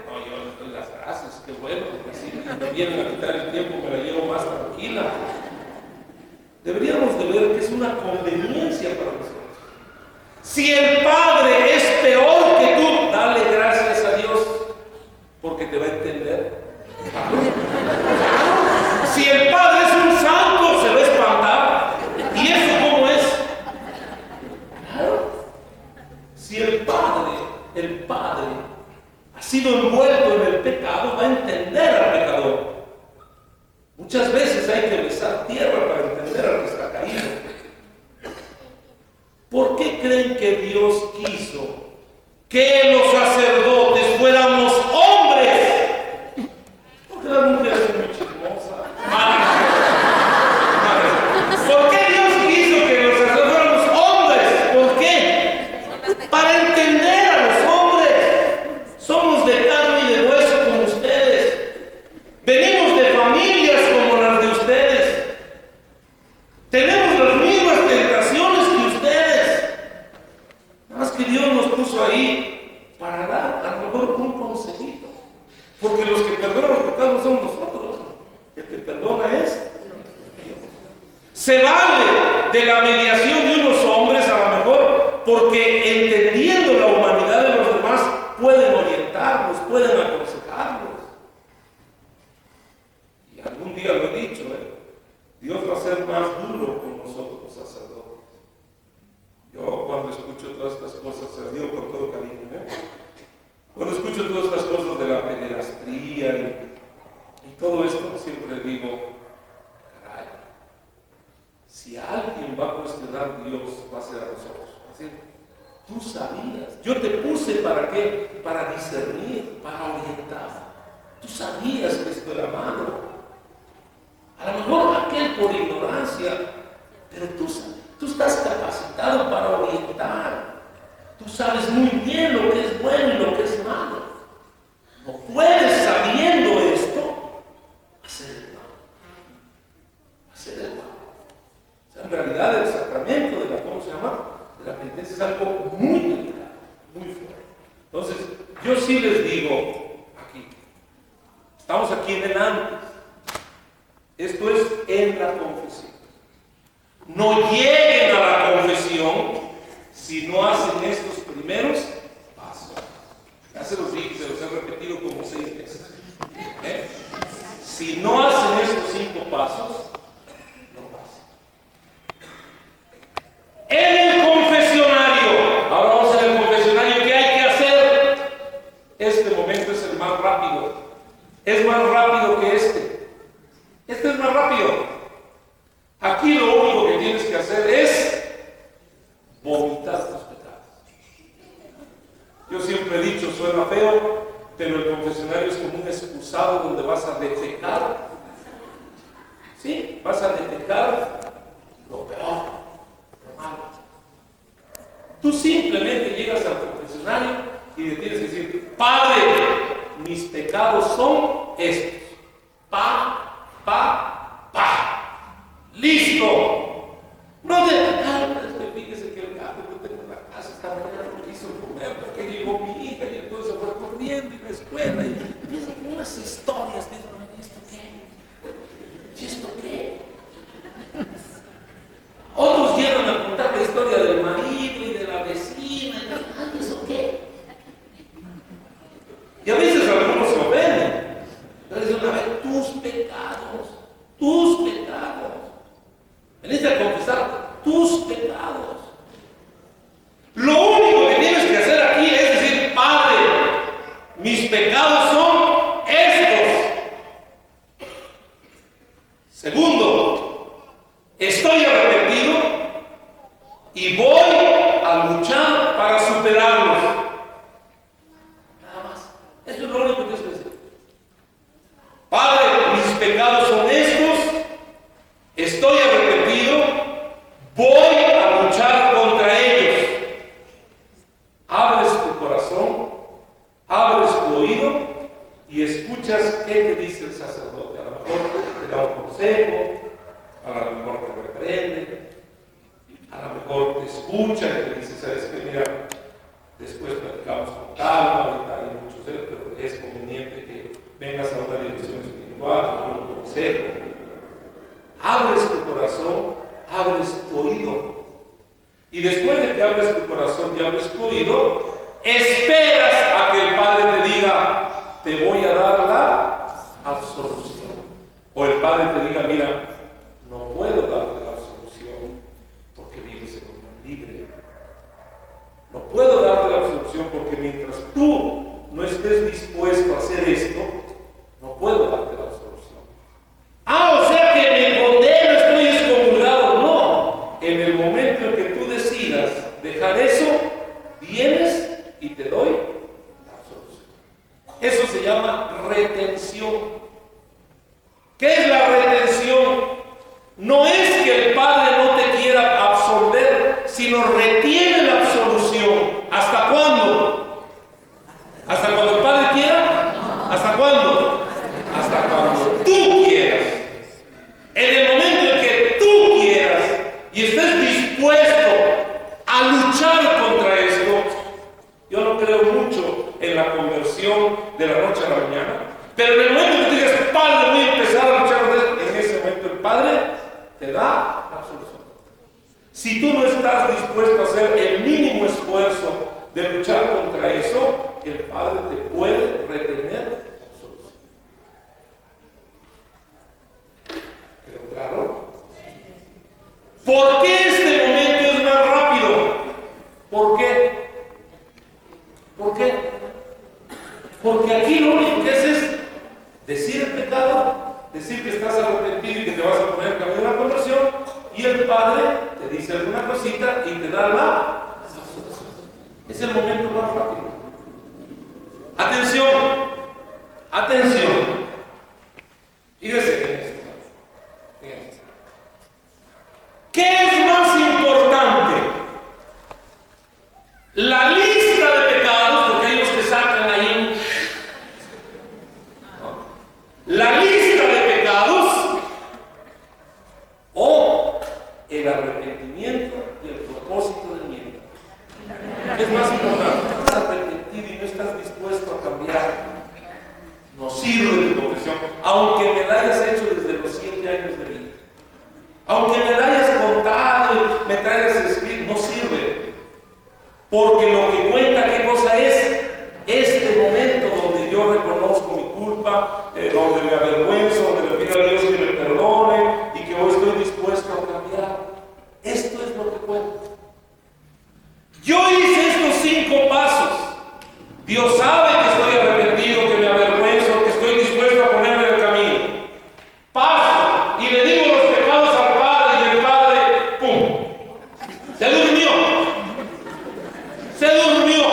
No, yo les doy las gracias, qué bueno, porque así me vienen a quitar el tiempo, me la llevo más tranquila. Deberíamos de ver que es una conveniencia para nosotros. Si el Padre es peor que tú, dale gracias a Dios, porque te va a entender. Si el Padre es un santo, se va a espantar. ¿Y eso cómo es? Claro. Si el Padre ha sido envuelto en el pecado, va a entender al pecador. Muchas veces hay que besar tierra para entender Se vale de la mediación de unos hombres a lo mejor, porque entendiendo la humanidad de los demás, pueden orientarnos, pueden aconsejarnos. Y algún día lo he dicho, Dios va a ser más duro con nosotros los sacerdotes. Yo cuando escucho todas estas cosas, se lo digo con todo cariño, cuando escucho todas estas cosas de la pederastría y todo esto, siempre digo, caray, si alguien va a cuestionar a Dios, va a ser a nosotros. Así, tú sabías, yo te puse ¿para qué? Para discernir, para orientar. Tú sabías que esto era malo. A lo mejor aquel por ignorancia, pero tú estás capacitado para orientar. Tú sabes muy bien lo que es bueno y lo que es malo. No puedes, sabiendo esto, hacer el mal. Hacer el mal. O sea, en realidad el sacramento de la, ¿cómo se llama? De la penitencia es algo muy delicado, muy fuerte. Entonces, yo sí les digo aquí, estamos aquí en el antes. Esto es en la confesión. No lleguen a la confesión si no hacen estos primeros pasos. Ya se los dije, se los he repetido como 6 veces. Si no hacen estos 5 pasos, no pasan. En el confesionario, ahora vamos en el confesionario, ¿qué hay que hacer? Este momento es el más rápido. Es más rápido que este. Este es más rápido. Aquí lo único que tienes que hacer es vomitar tus pecados. Yo siempre he dicho, suena feo, pero el confesionario es como un excusado donde vas a defecar. ¿Sí? Vas a defecar lo peor, lo malo. Tú simplemente llegas al confesionario y le tienes que decir, Padre, mis pecados son estos. ¡Listo! No te fíjese que el gato que tengo en la casa esta mañana no quiso comer porque llegó mi hija y entonces fue corriendo y la escuela y empiezan unas historias. ¿Esto qué? ¿Y esto qué? Otros llegan a contar la historia del marido y de la vecina. ¿Y eso qué? Y a veces algunos se ofenden. Entonces dicen, a ver, tus pecados. Veniste a confesar tus pecados. Lo único que tienes que hacer aquí es decir, Padre, mis pecados son estos. Segundo, estoy arrepentido y voy a luchar para superarlos. Nada más. Eso es lo único que tienes que decir. Padre, mis pecados son estos. Estoy arrepentido, voy a luchar contra ellos. Abres tu corazón, abres tu oído y escuchas qué te dice el sacerdote. A lo mejor te da un consejo, a lo mejor te reprende, a lo mejor te escucha y te dice, ¿sabes qué? Mira, después platicamos con calma, ahorita hay muchos de ellos, pero es conveniente que vengas a una dirección espiritual, a un consejo. Abres tu corazón, abres tu oído. Y después de que abres tu corazón y abres tu oído, esperas a que el Padre te diga, te voy a dar la absolución. O el Padre te diga, mira, no puedo darte la absolución porque vives en unión libre. No puedo darte la absolución porque mientras tú no estés dispuesto a hacer esto, no puedo darte la absolución. O sea que me condeno, estoy excomulgado. No, en el momento en que tú decidas dejar eso, vienes y te doy la absolución. Eso se llama retención. ¿Qué es la retención? No es que el Padre no te quiera absolver, sino retiene la absolución. ¿Hasta cuándo? ¿Hasta cuando el Padre quiera? ¿Hasta cuándo? Hasta cuando tú quieras. En el momento en que tú quieras y estés dispuesto a luchar contra esto, yo no creo mucho en la conversión de la noche a la mañana, pero en el momento que tú digas, Padre, voy a empezar a luchar contra esto, en ese momento el Padre te da la absolución. Si tú no estás dispuesto a hacer el mínimo esfuerzo de luchar contra eso, el Padre te puede retener absolución. ¿Quedó claro? ¿Por qué este momento es más rápido? ¿Por qué? ¿Por qué? Porque aquí lo único que es decir el pecado, decir que estás arrepentido y que te vas a poner en camino de la conversión, y el Padre te dice alguna cosita y te da la absolución. Es el momento más rápido. Atención, atención. Fíjese en esto. ¿Qué es más importante? La lista de pecados, porque ellos te sacan ahí. La lista de pecados o el arrepentimiento y el propósito del miembro. Es más importante. Estás arrepentido y no estás dispuesto a cambiar. No sirve tu confesión, aunque me la hayas hecho desde los 7 años de vida. Aunque me la hayas contado y me traigas escrito, no sirve. Porque lo que cuenta, ¿qué cosa es? Este momento donde yo reconozco mi culpa, donde me avergüenzo, donde le pido a Dios que me perdone y que hoy estoy dispuesto a cambiar. Esto es lo que cuenta. Yo hice estos 5 pasos. Dios sabe que estoy arrepentido, que me avergüenzo, que estoy dispuesto a ponerme en el camino. Paso y le digo los pecados al Padre y el Padre, ¡pum! Se durmió. Se durmió.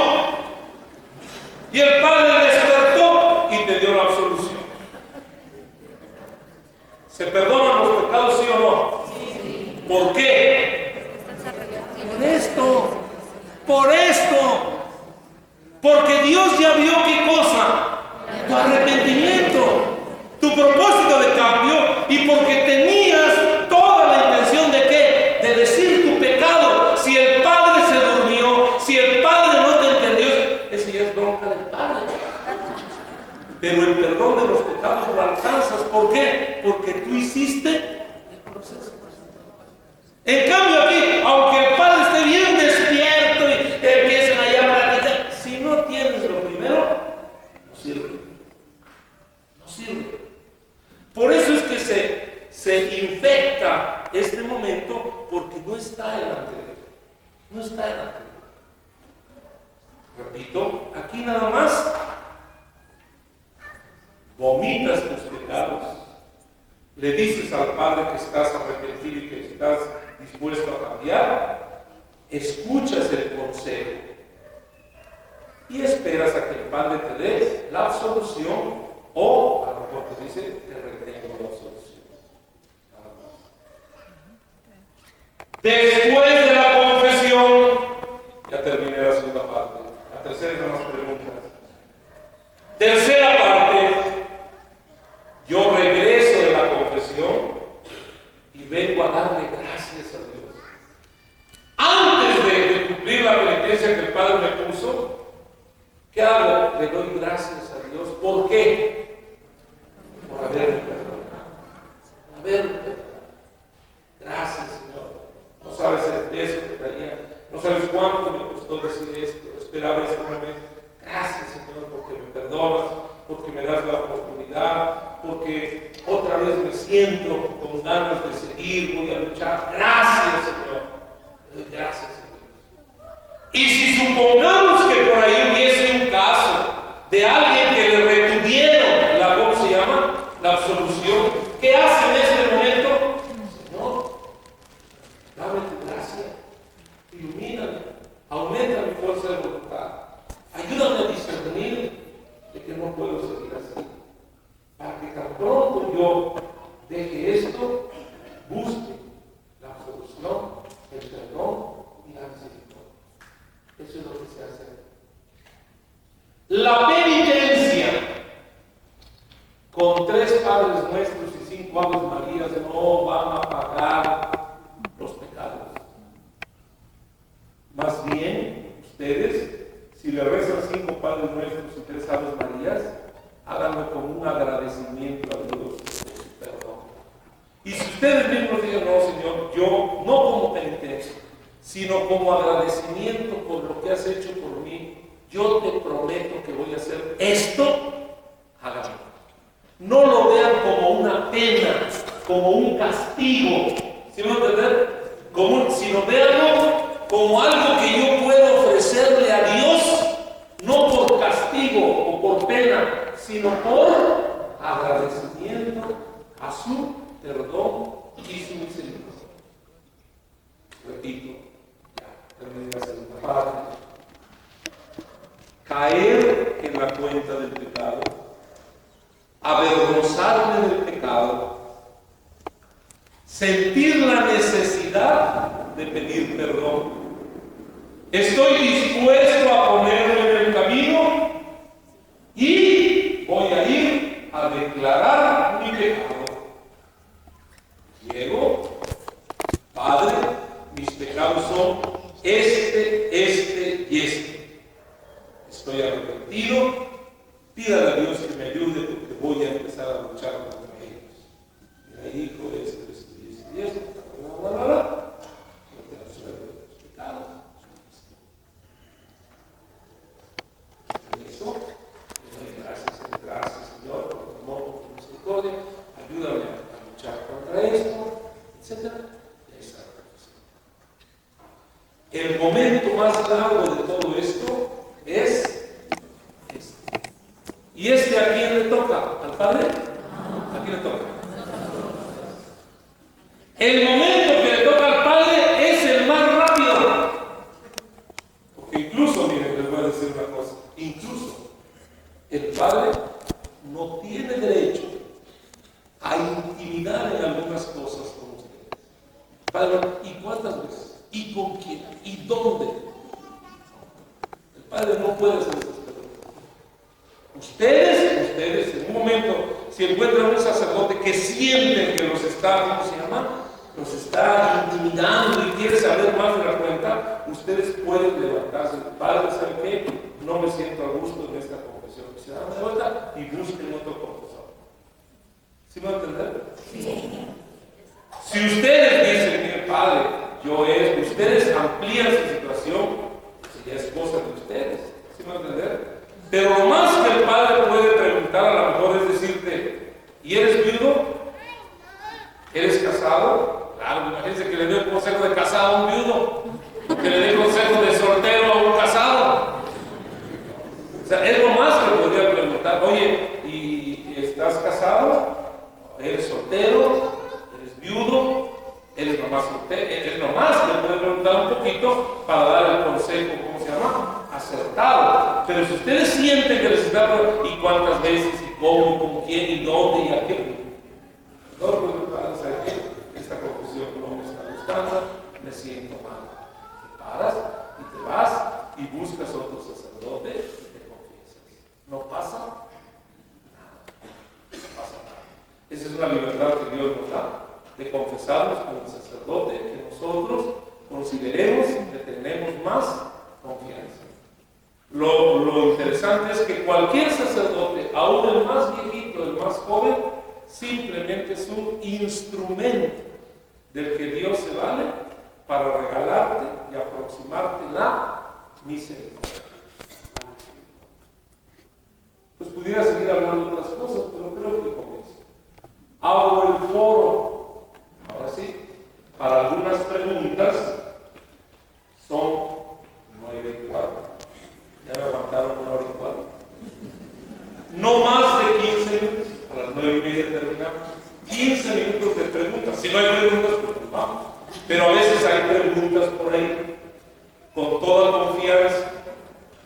Y el Padre despertó y te dio la absolución. ¿Se perdonan los pecados, sí o no? Sí. ¿Por qué? Por esto. Por esto. Porque Dios ya vio qué cosa. Tu arrepentimiento. Tu propósito de cambio. Y porque tenías toda la intención de ¿qué? De decir tu pecado. Si el Padre se durmió, si el Padre no te entendió, ese ya es bronca del Padre. Pero el perdón de los pecados lo alcanzas. ¿Por qué? Porque tú hiciste el proceso. En cambio aquí, aunque el Padre esté bien despierto y empiecen allá a platicar, si no tienes lo primero, no sirve. No sirve. Por eso es que se infecta este momento, porque no está el anterior. No está el anterior. Repito, aquí nada más vomitas tus pecados, le dices al Padre que estás arrepentido y que estás dispuesto a cambiar, escuchas el consejo y esperas a que el Padre te dé la absolución o a lo mejor te dice te retengo la absolución. Después de la confesión, ya terminé la segunda parte, la tercera es más preguntas. Tercera parte, yo regreso de la confesión y vengo a darle gracias a Dios. Antes de cumplir la penitencia que el Padre me puso, ¿qué hago? Le doy gracias a Dios. ¿Por qué? Por haberme perdonado. Haberme perdonado. Gracias, Señor. No sabes el peso que traía. No sabes cuánto me costó decir esto. Esperaba este momento. Gracias, Señor, porque me perdonas, porque me das la oportunidad, porque otra vez me siento con ganas de seguir, voy a luchar. Gracias, Señor. Gracias, Señor. Y si supongamos que por ahí hubiese un caso de alguien que le retuvieron la, ¿cómo se llama? La absolución, ¿qué hace en ese momento? Señor, dame tu gracia, ilumíname, aumenta mi fuerza de voluntad. Ayúdame a discernir de que no puedo seguir así. Para que tan pronto yo deje esto, busque la absolución, el perdón y la misericordia. Eso es lo que se hace. La penitencia con 3 Padres Nuestros y 5 Aves Marías no van a pagar los pecados. Más bien, ustedes, si le rezan 5 Padres Nuestros y 3 Aves Marías, háganlo con un agradecimiento a Dios por su perdón. Y si ustedes mismos digan, no, Señor, yo no como penitencia, sino como agradecimiento por lo que has hecho por mí, yo te prometo que voy a hacer esto, háganlo. No lo vean como una pena, como un castigo, ¿sí me van a entender? Sino véanlo como algo que yo puedo ofrecerle a Dios, no por castigo o por pena, sino por agradecimiento a su perdón y su misericordia. Repito, ya terminé la segunda parte. Caer en la cuenta del pecado, avergonzarme del pecado, sentir la necesidad de pedir perdón. Estoy dispuesto a ponerme en el camino y voy a ir a declarar mi pecado. Llego, Padre, mis pecados son este y este. Estoy arrepentido, pídale a Dios que me ayude porque voy a empezar a luchar contra ellos. Mira, hijo, esto y esto, bla, bla, bla. Yo te absuelvo de los pecados. Eso, gracias, Señor, por tu amor, por tu misericordia. Ayúdame a luchar contra esto, etc. Y ahí está la reflexión. El momento más largo de todo esto es este. ¿Y este a quién le toca? ¿Al Padre? ¿A quién le toca? El momento que le toca al Padre es el más rápido. Porque incluso, miren, les voy a decir una cosa. Incluso el Padre no tiene derecho a intimidar en algunas cosas con ustedes. Padre, ¿y cuántas veces? ¿Y con quién? ¿Y dónde? El Padre no puede hacer esas preguntas. Ustedes, en un momento, si encuentran un sacerdote que sienten que los está, ¿cómo se llama? Los está intimidando y quiere saber más de la cuenta, ustedes pueden levantarse. Padre, ¿saben qué? No me siento a gusto en esta confesión. Se dan de vuelta y busquen otro confesor. ¿Sí me van a entender? Sí. Si ustedes dicen, mire, Padre, ustedes amplían su situación, pues ya es cosa de ustedes. ¿Sí me van a entender? Pero lo más que el Padre puede preguntar a lo mejor es decirte, ¿y eres viudo? ¿Eres casado? Claro, imagínense que le dé un consejo de casado a un viudo, o que le dé consejo de soltero a un casado. O sea, es lo más que podría preguntar. Oye, ¿y estás casado? ¿Eres soltero? ¿Eres viudo? ¿Eres nomás soltero? Es lo más que le puede preguntar un poquito para dar el consejo, ¿cómo se llama? Acertado. Pero si ustedes sienten que necesitan, ¿y cuántas veces? ¿Y cómo? ¿Y con quién? ¿Y dónde? ¿Y a qué? No, pues, ¿sabes qué? Esta confesión no me está gustando, me siento mal. Te paras y te vas y buscas otro sacerdote y te confiesas. No pasa nada. No pasa nada. Esa es una libertad que Dios nos da, de confesarnos con el sacerdote que nosotros consideremos que tenemos más confianza. Lo interesante es que cualquier sacerdote, aún el más viejito, el más joven, simplemente es un instrumento del que Dios se vale para regalarte y aproximarte la misericordia. Pues pudiera seguir hablando de otras cosas, pero creo que con eso abro el foro, ahora sí, para algunas preguntas. Son 9:04. Ya me aguantaron 1:04. No más de 15 minutos. A las 9:30 terminamos. 15 minutos de preguntas. Si no hay preguntas, pues vamos. Pero a veces hay preguntas por ahí. Con toda confianza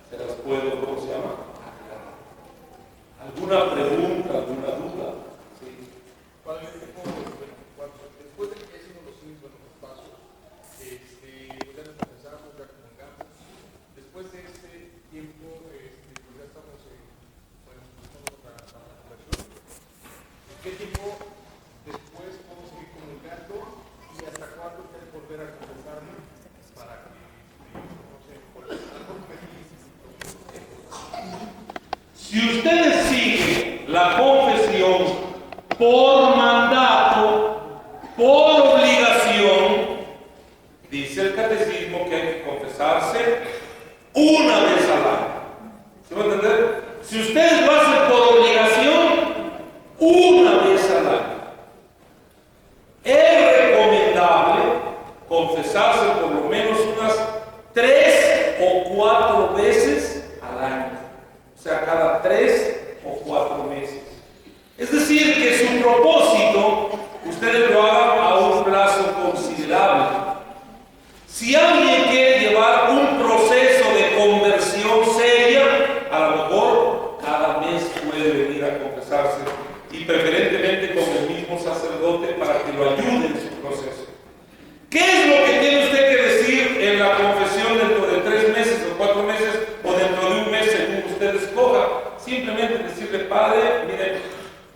se las puedo, ¿cómo se llama? Aclarar. ¿Alguna pregunta, alguna duda? Sí. Después de que hicimos los 5 pasos, ya nos empezamos, ya comungamos. Después de este tiempo, pues ya estamos buscando la conversión. ¿Qué tiempo después podemos seguir comunicando y hasta cuándo hay que volver a confesarnos para que, no sé, Si ustedes siguen la confesión por mandato, por obligación, dice el catecismo que hay que confesarse una vez al año. ¿Se va a entender? Si ustedes lo hacen por obligación, una vez al año. Es recomendable confesarse por lo menos unas 3 o 4 veces al año. O sea, cada 3 o 4 meses. Es decir, que su propósito, ustedes lo hagan a un plazo considerable. Si alguien quiere llevar un proceso de conversión seria, a lo mejor cada mes puede venir a confesarse y preferentemente con el mismo sacerdote para que lo ayude en su proceso. ¿Qué es lo que tiene usted que decir en la confesión dentro de 3 meses o 4 meses o dentro de un mes, según usted escoja? Simplemente decirle: Padre, mire,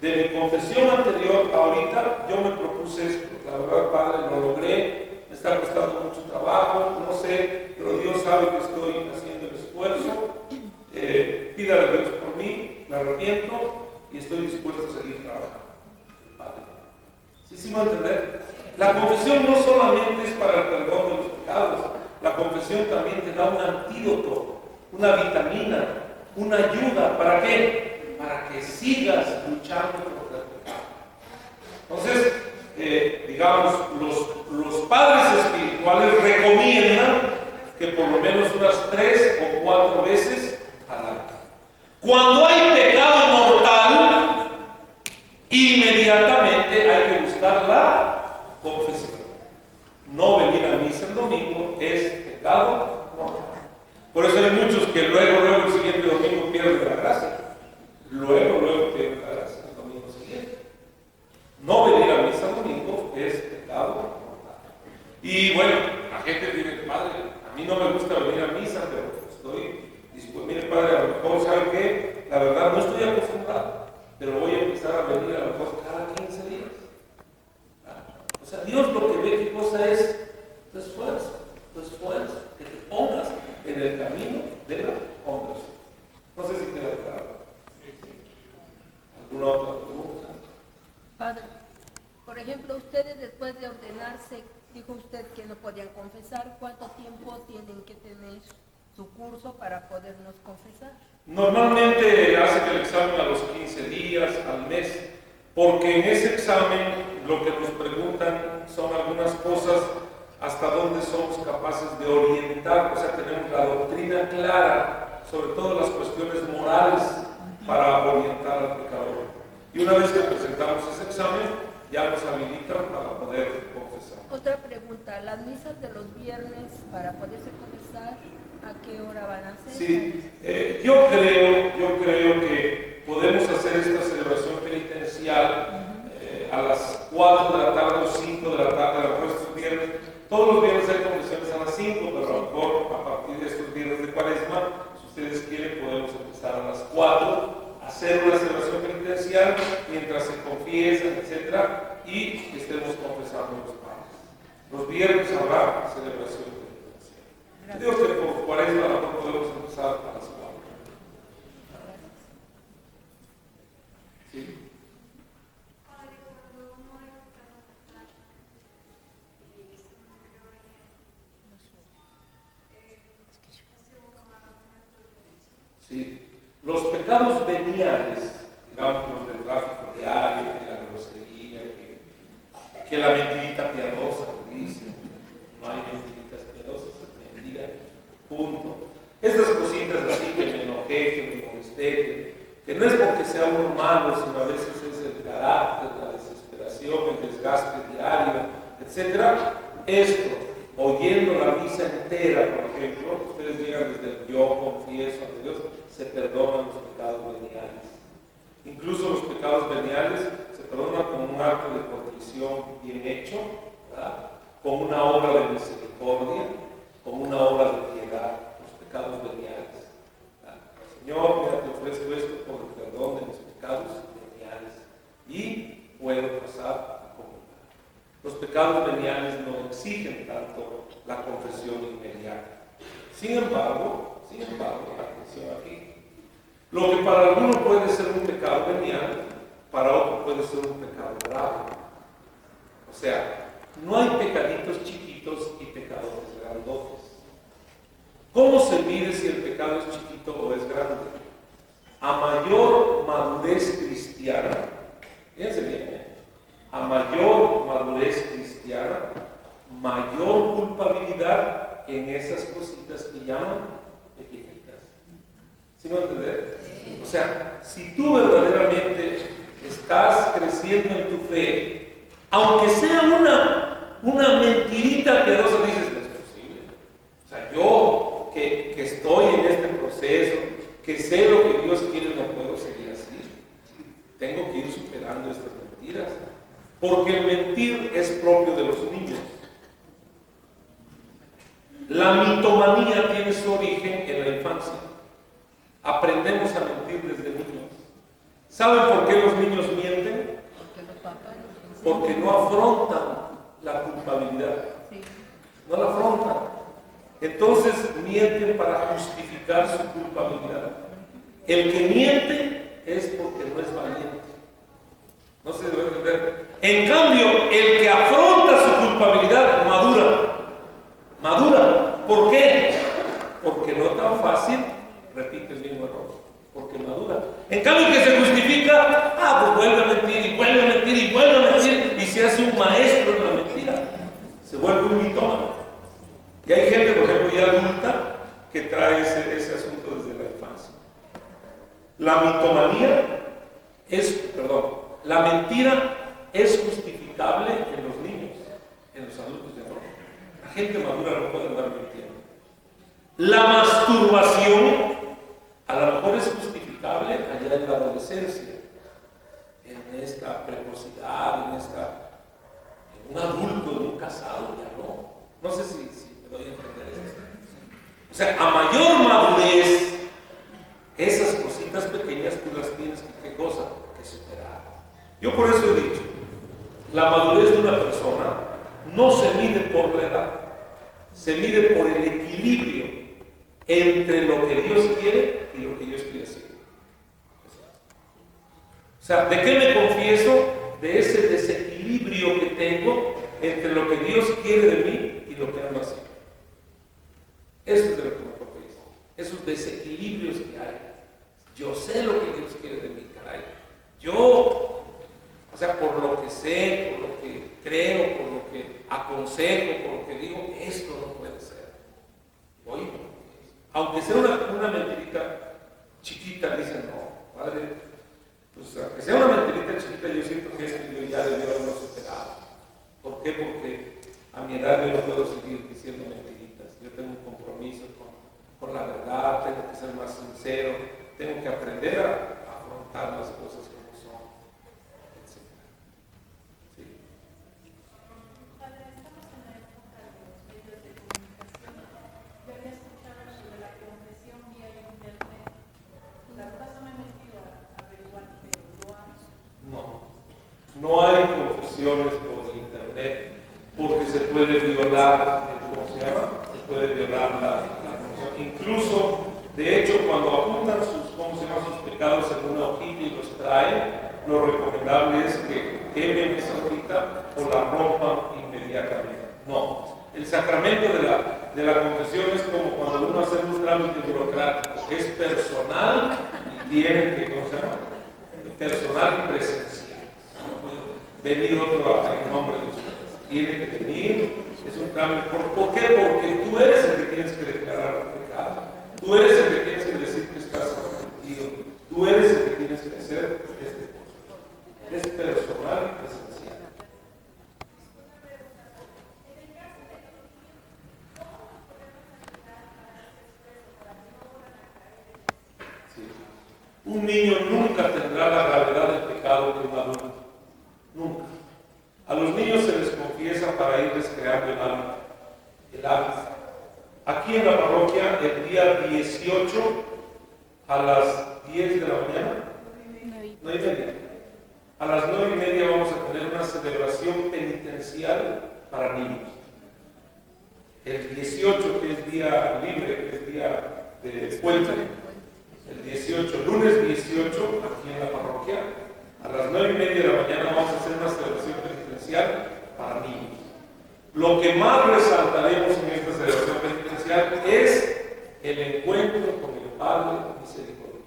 de mi confesión anterior a ahorita yo me propuse esto. La verdad, Padre, lo logré, me está costando mucho trabajo, no sé, pero Dios sabe que estoy haciendo el esfuerzo. Pídale a Dios por mí, me arrepiento y estoy dispuesto a seguir trabajando. Padre. ¿Sí me va a entender? La confesión no solamente es para el perdón de los pecados, la confesión también te da un antídoto, una vitamina, una ayuda. ¿Para qué? Para que sigas luchando contra el pecado. Entonces, digamos, los padres espirituales recomiendan que por lo menos unas 3 o 4 veces al año. Cuando hay pecado mortal, inmediatamente hay que buscar la confesión. No venir a misa el domingo es pecado mortal. Por eso hay muchos que luego el siguiente domingo pierden la gracia. Luego pierden la gracia el domingo siguiente. No venir a misa el domingo es pecado mortal. Y bueno, la gente dice: Padre, a mí no me gusta venir a misa, pero estoy dispuesto. Mire, Padre, a lo mejor, ¿sabe qué? La verdad no estoy acostumbrado, pero voy a empezar a venir a lo mejor cada 15 días. O sea, Dios lo que ve, ¿qué cosa es? Tu esfuerzo, que te pongas en el camino de la conversión. No sé si queda claro. ¿Alguna otra pregunta? Padre, por ejemplo, ustedes después de ordenarse, dijo usted que no podían confesar. ¿Cuánto tiempo tienen que tener su curso para podernos confesar? Normalmente hacen el examen a los 15 días, al mes, porque en ese examen lo que nos preguntan son algunas cosas hasta dónde somos capaces de orientar, o sea, tenemos la doctrina clara, sobre todo las cuestiones morales, para orientar al pecador. Y una vez que presentamos ese examen, ya nos habilitan para poder confesar. Otra pregunta: las misas de los viernes para poderse confesar, ¿a qué hora van a ser? Sí, yo creo que podemos hacer esta celebración penitencial a las 4 de la tarde o 5 de la tarde, a lo mejor estos viernes. Todos los viernes hay confesiones a las 5, pero a lo mejor a partir de estos viernes de Cuaresma, si ustedes quieren, podemos empezar a las 4, hacer una celebración penitencial mientras se confiesan, etc., y estemos confesando los padres. Los viernes habrá celebración penitencial. Digo que por Cuaresma a lo mejor podemos empezar a las 4. ¿Sí? Sí. Los pecados veniales, digamos, los del tráfico diario, que la grosería, que la mentirita piadosa, dice, no hay mentiritas piadosas, es mentira, punto. Estas cositas así, que me enojé, que me molesté, que no es porque sea uno malo, sino a veces es el carácter, la desesperación, el desgaste diario, etc. Esto, oyendo la misa entera, por ejemplo, ustedes digan desde el yo confieso ante Dios, se perdonan los pecados veniales. Incluso los pecados veniales se perdonan con un acto de contrición bien hecho, ¿verdad? Con una obra de misericordia, con una obra de piedad, los pecados veniales. ¿Verdad? Señor, mira, te ofrezco esto por el perdón de mis pecados veniales y puedo pasar a comunicar. Los pecados veniales no exigen tanto la confesión inmediata. Sin embargo, atención aquí. Lo que para algunos puede ser un pecado venial, para otro puede ser un pecado grave. O sea, no hay pecaditos chiquitos y pecadores grandotes. ¿Cómo se mide si el pecado es chiquito o es grande? A mayor madurez cristiana, fíjense bien, a mayor madurez cristiana, mayor culpabilidad en esas cositas que llaman pequeñitas. ¿Sí me van a entender? O sea, si tú verdaderamente estás creciendo en tu fe, aunque sea una mentirita piadosa, dices, no es posible. O sea, yo que estoy en este proceso, que sé lo que Dios quiere, no puedo seguir así. Tengo que ir superando estas mentiras. Porque el mentir es propio de los niños. La mitomanía tiene su origen en la infancia. Aprendemos a mentir desde niños. ¿Saben por qué los niños mienten? Porque no afrontan la culpabilidad. No la afrontan. Entonces mienten para justificar su culpabilidad. El que miente es porque no es valiente. No se debe entender. En cambio, el que afronta su culpabilidad madura. ¿Por qué? Porque no tan fácil repite el mismo error. Porque madura. En cambio, el que se justifica, pues vuelve a mentir y vuelve a mentir y vuelve a mentir y se hace un maestro en la mentira. Se vuelve un mitómano. Y hay gente, por ejemplo, ya adulta que trae ese asunto desde la infancia. La mentira es justificable en los niños, en los adultos de ahora. La gente madura no puede andar mintiendo. La masturbación a lo mejor es justificable allá en la adolescencia, en esta precocidad, en un adulto, en un casado, ya no. No sé si me doy a entender eso. O sea, a mayor madurez, esas cositas pequeñas tú las tienes que, ¿qué cosa? Que superar. Yo por eso he dicho, la madurez de una persona no se mide por la edad, se mide por el equilibrio entre lo que Dios quiere y lo que Dios quiere hacer. O sea, ¿de qué me confieso? De ese desequilibrio que tengo entre lo que Dios quiere de mí y lo que ando haciendo. Eso es de lo que me confieso. Esos desequilibrios que hay. Yo sé lo que Dios quiere de mí, caray. O sea, por lo que sé, por lo que creo, por lo que aconsejo, por lo que digo, esto no puede ser. Oye, aunque sea una mentirita chiquita, dicen, no, padre, pues aunque sea una mentirita chiquita, yo siento que esto yo ya debió haberlo superado. ¿Por qué? Porque a mi edad yo no puedo seguir diciendo mentiritas. Yo tengo un compromiso con la verdad, tengo que ser más sincero, tengo que aprender a afrontar las cosas como son, etc. Sí. Padre, estamos en la época de los medios de comunicación. Yo había escuchado sobre la confesión vía internet. La verdad no me he metido a averiguar, pero lo hay. No hay confesiones por internet porque se puede violar, ¿cómo se llama? Se puede violar la confesión. Incluso, de hecho, cuando apuntan sus pecados en una hojita y los traen, lo recomendable es que quemen esa hojita o la rompan inmediatamente. No, el sacramento de la confesión es como cuando uno hace un trámite burocrático, es personal y tiene que, ¿cómo se llama? Personal y presencial. No puede venir otro en nombre de ustedes. Tiene que venir, es un trámite. ¿Por qué? Porque tú eres el que tienes que declarar el pecado. Tú eres el que tienes que decir que estás arrepentido. Tú eres el que tienes que hacer este proceso. Es personal y presencial. Sí. Un niño nunca tendrá la gravedad del pecado que un adulto. Nunca. A los niños se les confiesa para irles creando el hábito. Aquí en la parroquia, el día 18 a las 10 de la mañana, 9:30. A las 9:30 vamos a tener una celebración penitencial para niños. El 18, que es día libre, que es día de puente, el 18, lunes 18, aquí en la parroquia, a las 9:30 de la mañana vamos a hacer una celebración penitencial para Lo que más resaltaremos en esta celebración penitencial es el encuentro con el Padre misericordioso.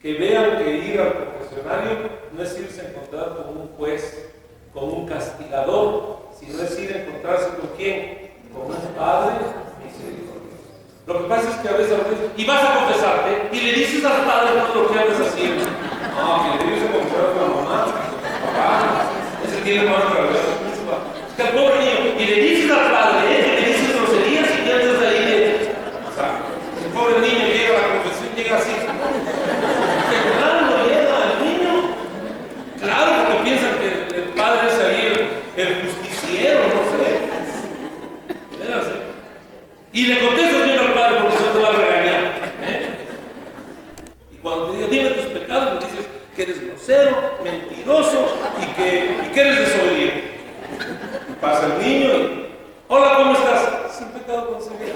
Que vean que ir al confesionario no es irse a encontrar con un juez, con un castigador, sino es ir a encontrarse con quién, con un Padre misericordioso. Lo que pasa es que a veces y vas a confesarte y le dices al Padre todo lo que andas haciendo. No, que le dices a confesar a tu mamá, a tu papá, ese tiene más gravedad. Es que al pobre niño, y le dices al Padre, le dices groserías y andas de ahí. O sea, el pobre niño llega a la confesión, llega así. Claro, llega al niño. Claro, porque piensan que el Padre es ahí el justiciero, no sé. Y le contestas bien al Padre porque no te va a regañar. Y cuando te diga, dime tus pecados, le dices que eres grosero, mentiroso y que eres desobediente. Pasa el niño y, hola, ¿cómo estás? Sin pecado concebido.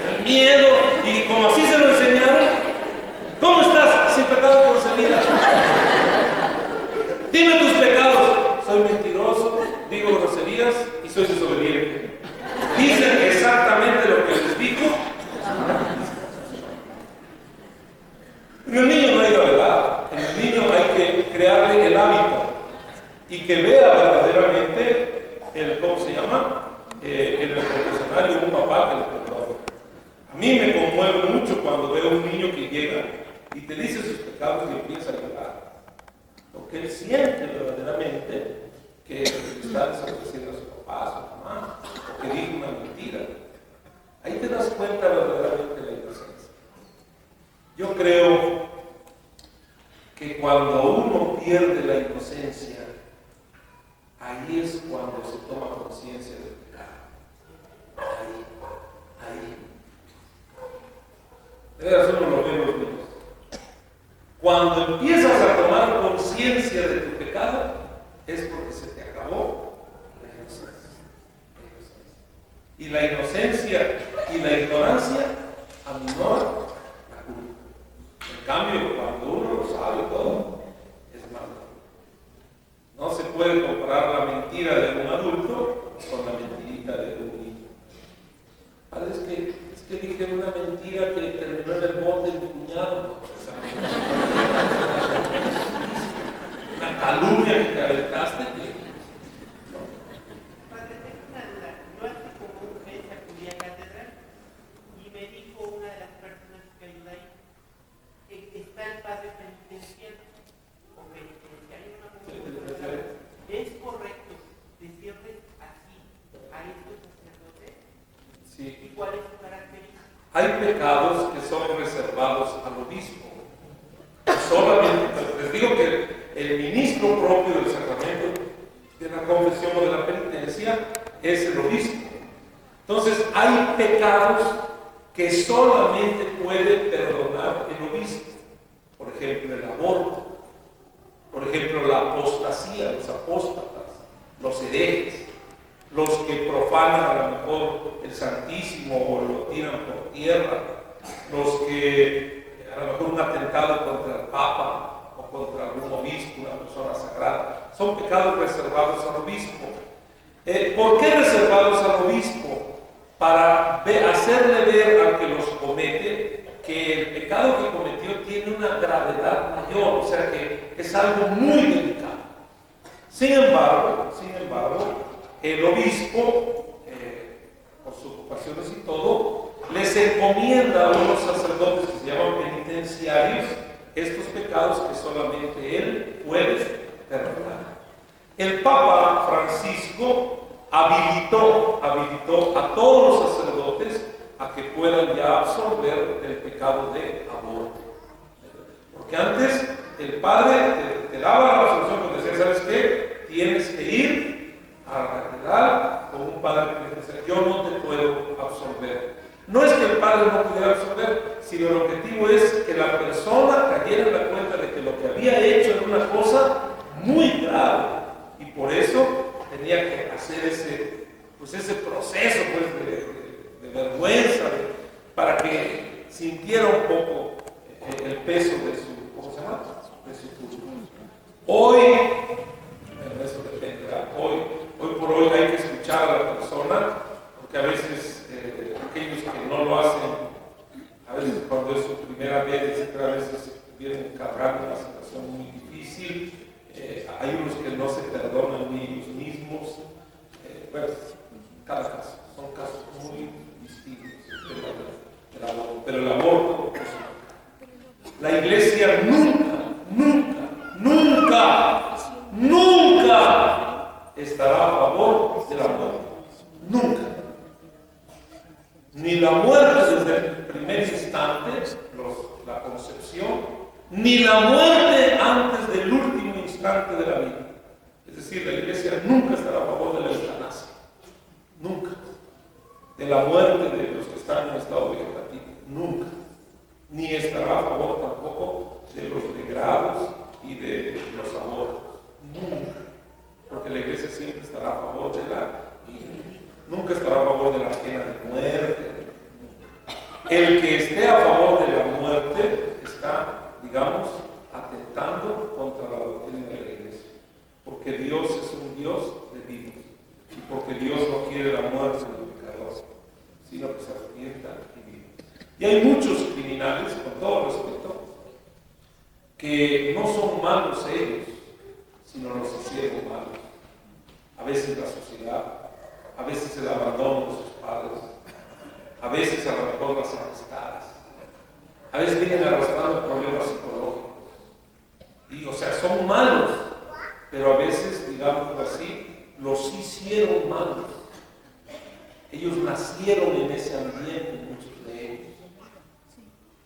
El miedo, y como así se lo enseñaron, ¿cómo estás? Sin pecado concebido. Dime tus pecados. Soy mentiroso, digo groserías y soy desobediente. Dicen exactamente lo que les dijo. En el niño no hay gravedad. En el niño hay que crearle el hábito y que vea verdaderamente ¿cómo se llama? En el confesionario un papá que le perdona. A mí me conmueve mucho cuando veo a un niño que llega y te dice sus pecados y empieza a llorar. Porque él siente verdaderamente que está desobedeciendo a su papá, a su mamá, o que dijo una mentira. Ahí te das cuenta verdaderamente de la inocencia. Yo creo que cuando uno pierde la inocencia, ahí es cuando se toma conciencia del pecado. Ahí. Eso no lo ven los niños. Cuando empiezas a tomar conciencia de tu pecado, es porque se te acabó la inocencia. Y la inocencia y la ignorancia aminoran la culpa. En cambio, cuando uno lo sabe todo, es más grave. No se puede comparar la mentira de un adulto con la mentirita de un niño. Padre, es que dije una mentira que terminó en el bote de mi cuñado. Una calumnia que te aventaste. Padre, tengo una duda. Yo hace como un mes acudí a catedral y me dijo una de las personas que ayuda ahí que está el padre penitenciario o penitenciario, no me acuerdo. ¿Es correcto decirles así a estos sacerdotes? Sí. ¿Y cuál es su característica? Hay pecados que son reservados al obispo. Solamente, les digo que el ministro propio del sacramento de la confesión o de la penitencia es el obispo. Entonces, hay pecados que solamente puede perdonar el obispo. Por ejemplo, el aborto. Por ejemplo, la apostasía, los apóstatas, los herejes, los que profanan a lo mejor el Santísimo o lo tiran por tierra, los que a lo mejor un atentado contra el Papa o contra algún obispo, una persona sagrada, son pecados reservados al obispo. ¿Por qué reservados al obispo? Para hacerle ver al que los comete que el pecado que cometió tiene una gravedad mayor, o sea que es algo muy delicado. Sin embargo, el obispo, por sus ocupaciones y todo, les encomienda a unos sacerdotes que se llaman penitenciarios estos pecados que solamente él puede perdonar. El Papa Francisco habilitó a todos los sacerdotes a que puedan ya absorber el pecado de aborto. Porque antes el padre te daba la resolución cuando decía, ¿sabes qué? Tienes que ir a la catedral con un padre que dice, yo no te puedo absorber. No es que el padre no pudiera absorber, sino el objetivo es que la persona cayera en la cuenta de que lo que había hecho era una cosa muy grave. Y por eso tenía que hacer ese proceso de vergüenza, para que sintiera un poco el peso de su, ¿cómo se llama? De su culpa. Hoy, eso dependerá, hoy hay unos que no se perdonan ni ellos mismos. Bueno, cada caso, son casos muy distintos el tema del aborto, pero el aborto, pues, la iglesia nunca estará a favor del aborto. Nunca. Ni la muerte desde el primer instante, la concepción, ni la muerte antes del último instante de la vida. Es decir, la iglesia nunca estará a favor de la eutanasia. Nunca. De la muerte de los que están en estado vegetativo. Nunca. Ni estará a favor tampoco de los degrados y de los abortos. Nunca. Porque la iglesia siempre estará a favor de la vida. Nunca estará a favor de la pena de muerte. El que esté a favor de la muerte está, digamos, atentando contra la doctrina de la iglesia. Porque Dios es un Dios de vivos. Y porque Dios no quiere la muerte del pecador, sino que se arrepienta y viva. Y hay muchos criminales, con todo respeto, que no son malos ellos, sino los hicieron malos. A veces la sociedad, a veces el abandono de sus padres, a veces a lo mejor las amistades, a veces vienen arrastrando problemas psicológicos. Y, o sea, son malos, pero a veces, digamos así, los hicieron malos. Ellos nacieron en ese ambiente, muchos de ellos.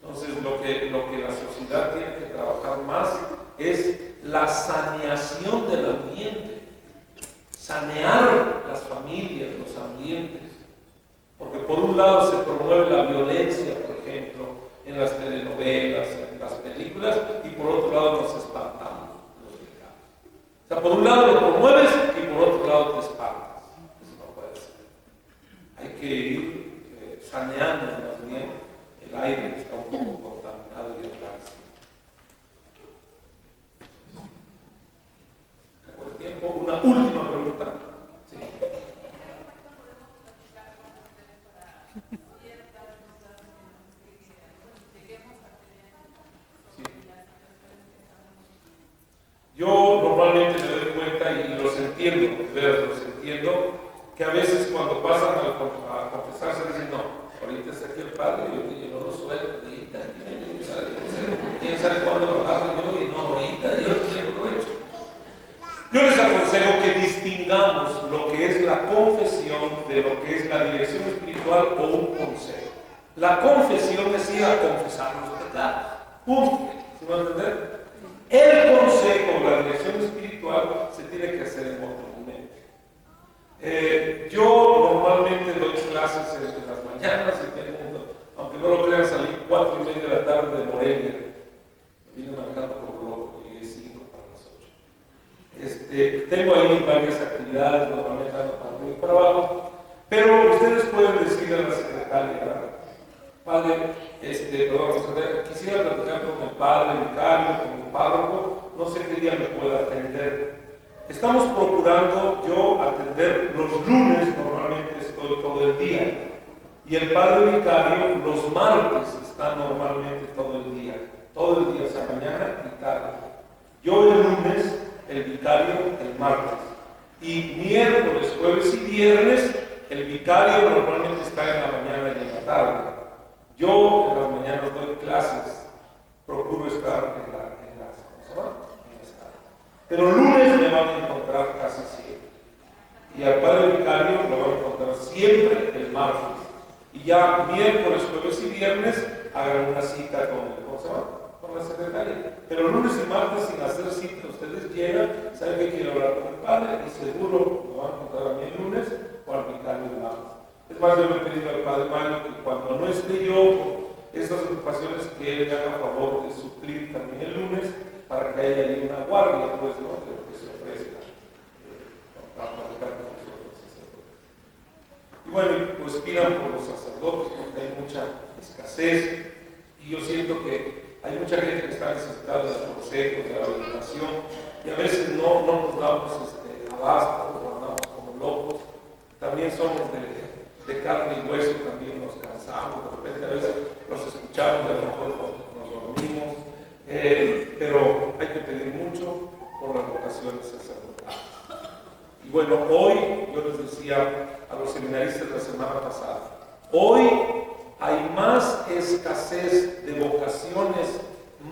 Entonces, lo que la sociedad tiene que trabajar más es la saneación del ambiente, sanear las familias, los ambientes. Porque por un lado se promueve la violencia, por ejemplo, en las telenovelas, en las películas, y por otro lado nos espantamos los pecados. O sea, por un lado lo promueves y por otro lado te espantas. Eso no puede ser. Hay que ir saneando más bien el aire que está un poco contaminado y atrás. Acabó el tiempo. Una última pregunta. Sí. Yo normalmente me doy cuenta y los entiendo, los entiendo, que a veces cuando pasan a confesarse dicen, no, ahorita está aquí el padre, yo no lo suelto, ahorita, quién sabe cuándo lo hago yo, y no, ahorita, yo no lo he hecho. Yo les aconsejo que distingamos lo que es la confesión de lo que es la dirección espiritual o un consejo. La confesión es ir a confesar los pecados. Punto. ¿Sí me van a entender? El consejo, la dirección espiritual, se tiene que hacer en otro momento. Yo normalmente doy clases en las mañanas y tengo, aunque no lo crean, salí 4:30 de la tarde de Morelia. Me vine marcando por loco y es 5 para las 8. Tengo ahí varias actividades, normalmente ando para arriba y para abajo, pero ustedes pueden decirle a la secretaria, padre, quisiera platicar con el padre vicario, con el párroco, no sé qué día me pueda atender. Estamos procurando yo atender los lunes, normalmente estoy todo el día, y el padre vicario los martes está normalmente todo el día, o sea, mañana y tarde. Yo el lunes, el vicario el martes, y miércoles, jueves y viernes, el vicario normalmente está en la mañana y en la tarde. Yo en las mañanas doy clases, procuro estar en las tardes. Pero lunes me van a encontrar casi siempre. Y al padre vicario lo van a encontrar siempre el martes. Y ya miércoles, jueves y viernes hagan una cita con la secretaria. Pero lunes y martes, sin hacer cita, ustedes llegan, saben que quieren hablar con el padre y seguro lo van a encontrar a mí el lunes o al vicario el martes. Es más, yo me he pedido al padre Mario que cuando no esté yo por estas ocupaciones, que él haga favor de suplir también el lunes para que haya ahí una guardia, pues, ¿no? Que se ofrezca para platicar con nosotros. Y bueno, pues pidan por los sacerdotes porque hay mucha escasez y yo siento que hay mucha gente que está necesitada de los consejos, de la orientación y a veces no nos damos abasto o andamos como locos. También somos de carne y hueso, también nos cansamos, de repente a veces los escuchamos, de a lo mejor nos dormimos, pero hay que pedir mucho por la vocación. vocaciones sacerdotales. Y bueno, hoy, yo les decía a los seminaristas la semana pasada, hoy hay más escasez de vocaciones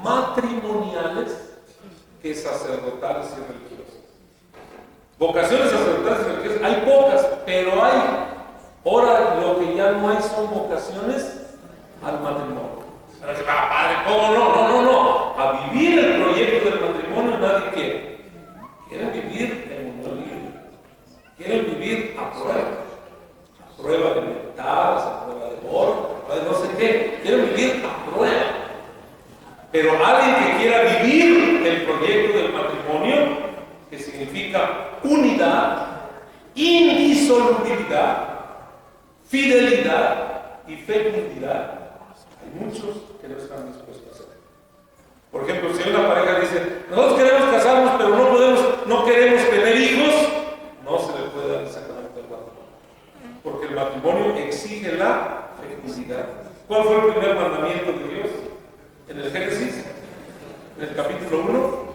matrimoniales que sacerdotales y religiosas. Vocaciones sacerdotales y religiosas hay pocas, pero hay. Ahora lo que ya no hay son vocaciones al matrimonio. Ahora dice, padre, ¿cómo no? No. A vivir el proyecto del matrimonio nadie quiere. Quieren vivir en unión libre. Quieren vivir a prueba de mentales, a prueba de oro, a prueba de no sé qué. Quieren vivir a prueba. Pero alguien que quiera vivir el proyecto del matrimonio, que significa unidad, indisolubilidad, fidelidad y fecundidad, hay muchos que no están dispuestos a hacer. Por ejemplo, si una pareja dice, nosotros queremos casarnos, pero no queremos tener hijos, no se le puede dar el sacramento del matrimonio. Porque el matrimonio exige la fecundidad. ¿Cuál fue el primer mandamiento de Dios? En el Génesis, en el capítulo 1,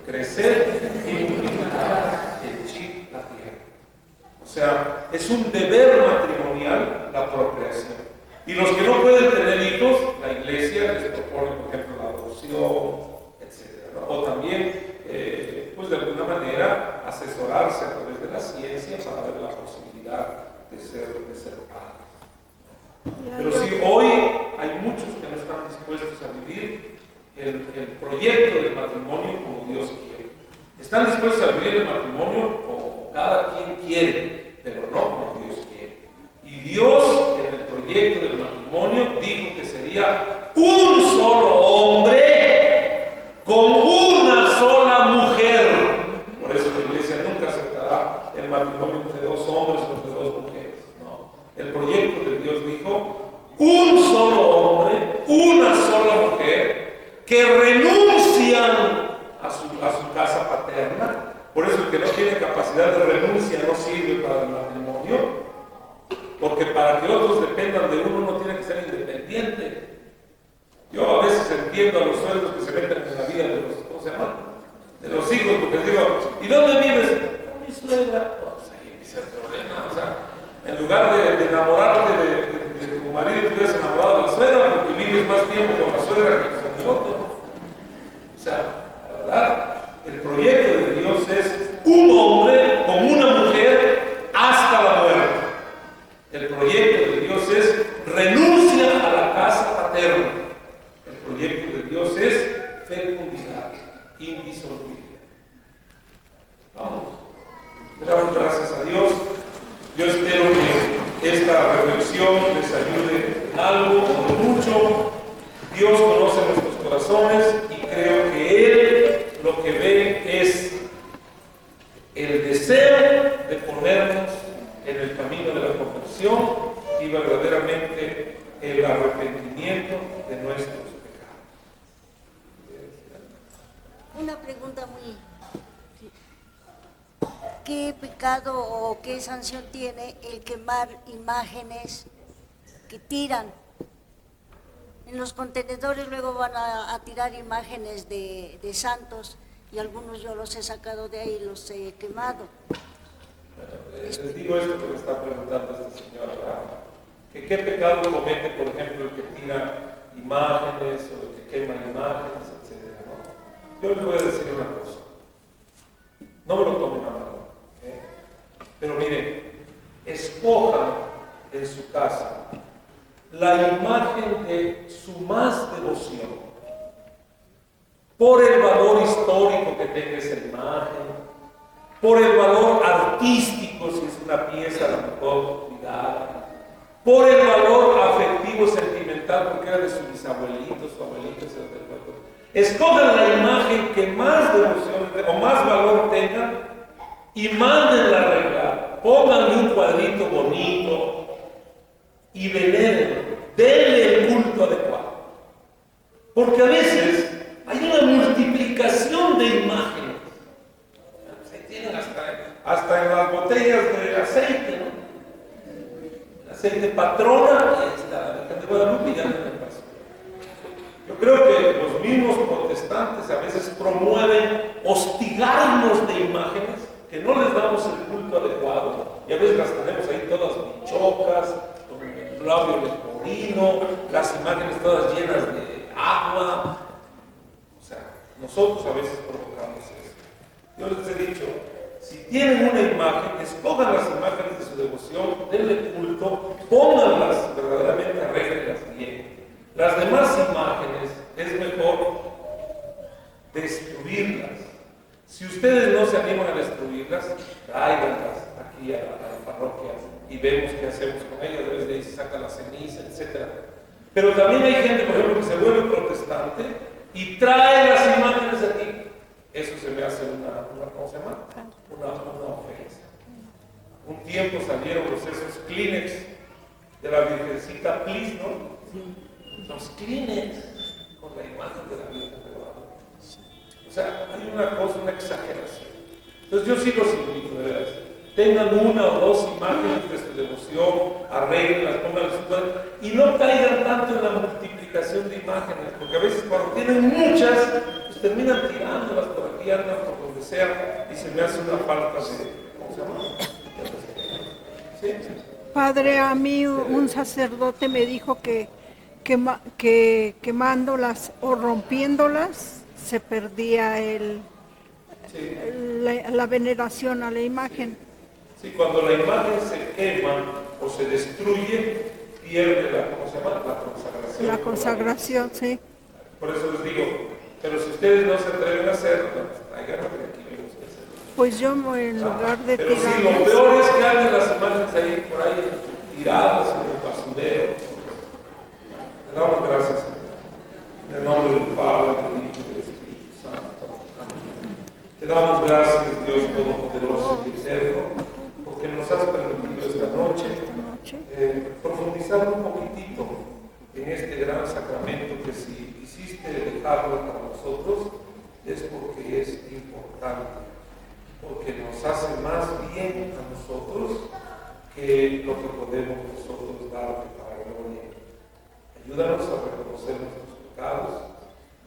crecer y multiplicar, henchir la tierra. O sea, es un deber matrimonial la procreación. Y los que no pueden tener hijos, la iglesia les propone, por ejemplo, la adopción, etc. ¿no? O también, pues de alguna manera, asesorarse a través de la ciencia para ver la posibilidad de ser padres. Pero sí, hoy hay muchos que no están dispuestos a vivir el proyecto del matrimonio como Dios quiere. Están dispuestos a vivir el matrimonio como cada quien quiere, pero no como Dios quiere. Y Dios, en el proyecto del matrimonio, dijo que sería un solo hombre con una sola mujer. Por eso la iglesia nunca aceptará el matrimonio entre dos hombres o entre dos mujeres. No. El proyecto de Dios dijo un solo hombre, una sola mujer, que renuncian a su casa paterna. Por eso el que no tiene capacidad de renuncia no sirve para el matrimonio, porque para que otros dependan de uno tiene que ser independiente. Yo a veces entiendo a los suegros que se meten en la vida de los, ¿cómo se llama? De los hijos, porque les digo, ¿y dónde vives? Con mi suegra. Pues ahí empieza el problema. O sea, en lugar de enamorarte de tu marido, tú eres enamorado de la suegra, porque vives más tiempo con la suegra que con el otro. O sea, la verdad, el proyecto de Dios es un hombre con una mujer hasta la muerte. El proyecto de Dios es renuncia a la casa paterna. El proyecto de Dios es fecundidad, indisoluble. Vamos. Le damos gracias a Dios. Yo espero que esta reflexión les ayude en algo o mucho. Dios conoce nuestros corazones y creo que Él lo que ve es el deseo de ponernos en el camino de la conversión y verdaderamente el arrepentimiento de nuestros pecados. Una pregunta muy... ¿Qué pecado o qué sanción tiene el quemar imágenes que tiran? En los contenedores luego van a tirar imágenes de santos y algunos yo los he sacado de ahí y los he quemado. Les digo esto que me está preguntando esta señora, ¿verdad? Que qué pecado comete, por ejemplo, el que tira imágenes o el que quema imágenes, etc. ¿no? Yo les voy a decir una cosa. No me lo tomen a mano. Pero miren, escojan en su casa la imagen de su más devoción por el valor histórico que tenga esa imagen, por el valor artístico si es una pieza a lo mejor cuidada, por el valor afectivo sentimental porque era de su bisabuelito, su abuelito, etc. Escojan la imagen que más devoción o más valor tenga y mándenla a arreglar. Pónganle un cuadrito bonito y venérenlo. Denle el culto adecuado. Porque a veces hay una multiplicación de imágenes. Se tienen hasta en las botellas de aceite, ¿no? El aceite Patrona, la Virgen de Guadalupe ya no me pasa. Yo creo que los mismos protestantes a veces promueven hostigarnos de imágenes que no les damos el culto adecuado y a veces las tenemos ahí todas bichocas, con el labio leporino, las imágenes todas llenas de agua. O sea, nosotros a veces provocamos eso. Yo les he dicho, si tienen una imagen, escojan las imágenes de su devoción, denle culto, pónganlas verdaderamente, arréglenlas bien. Las demás imágenes es mejor destruirlas. Si ustedes no se animan a destruirlas, tráiganlas aquí a la parroquia y vemos qué hacemos con ellas. A veces de ahí se saca la ceniza, etc. Pero también hay gente, por ejemplo, que se vuelve protestante y trae las imágenes aquí. Eso se me hace ¿cómo se llama? Una ofensa. Un tiempo salieron esos Kleenex de la Virgencita, please, ¿no? Los Kleenex con la imagen de la Virgen de Guadalupe. O sea, hay una cosa, una exageración. Entonces yo sí los invito, de verdad. Tengan una o dos imágenes de su devoción, arreglenlas, pónganlas y no caigan tanto en la multiplicación de imágenes, porque a veces cuando tienen muchas, pues terminan tirándolas por aquí, andan por donde sea, y se me hace una falta de, ¿cómo se llama? ¿Sí? Padre, a mí un sacerdote me dijo que quemándolas o rompiéndolas se perdía la veneración a la imagen. Sí, cuando la imagen se quema o se destruye, pierde ¿cómo se llama? La consagración. La consagración, sí. Por eso les digo, pero si ustedes no se atreven a hacerlo, traigan aquí. Pues yo en lugar de pero tirarlas... si lo peor es que anden las imágenes ahí por ahí tiradas en el basurero. Le damos gracias, Señor. En el nombre del Padre, del Hijo y del Espíritu Santo. Amén. Te damos gracias, Dios Todopoderoso y Eterno, porque nos has permitido esta noche profundizar un poquitito en este gran sacramento que si quisiste dejarlo para nosotros es porque es importante, porque nos hace más bien a nosotros que lo que podemos nosotros dar para gloria. Ayúdanos a reconocer nuestros pecados,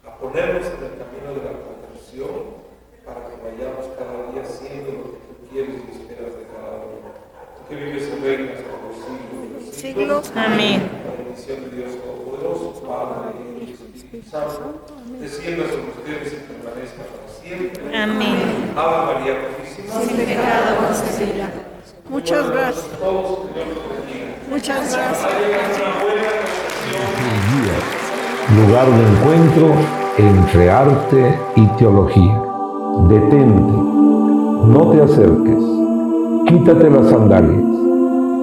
a ponernos en el camino de la conversión, para que vayamos cada día siendo lo que tú quieres y esperas de cada uno. Tú que vives y reinas por los siglos de los siglos. Amén. La bendición de Dios Todopoderoso, Padre, Hijo y Espíritu Santo, descienda sobre ustedes y permanezca para siempre. Amén. Ave María Purísima. Sin pecado concebida. Muchas gracias. Todos, Señor, los bendiga. Muchas gracias. Una buena concepción. Lugar de encuentro entre arte y teología. Detente, no te acerques, quítate las sandalias.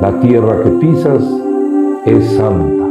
La tierra que pisas es santa.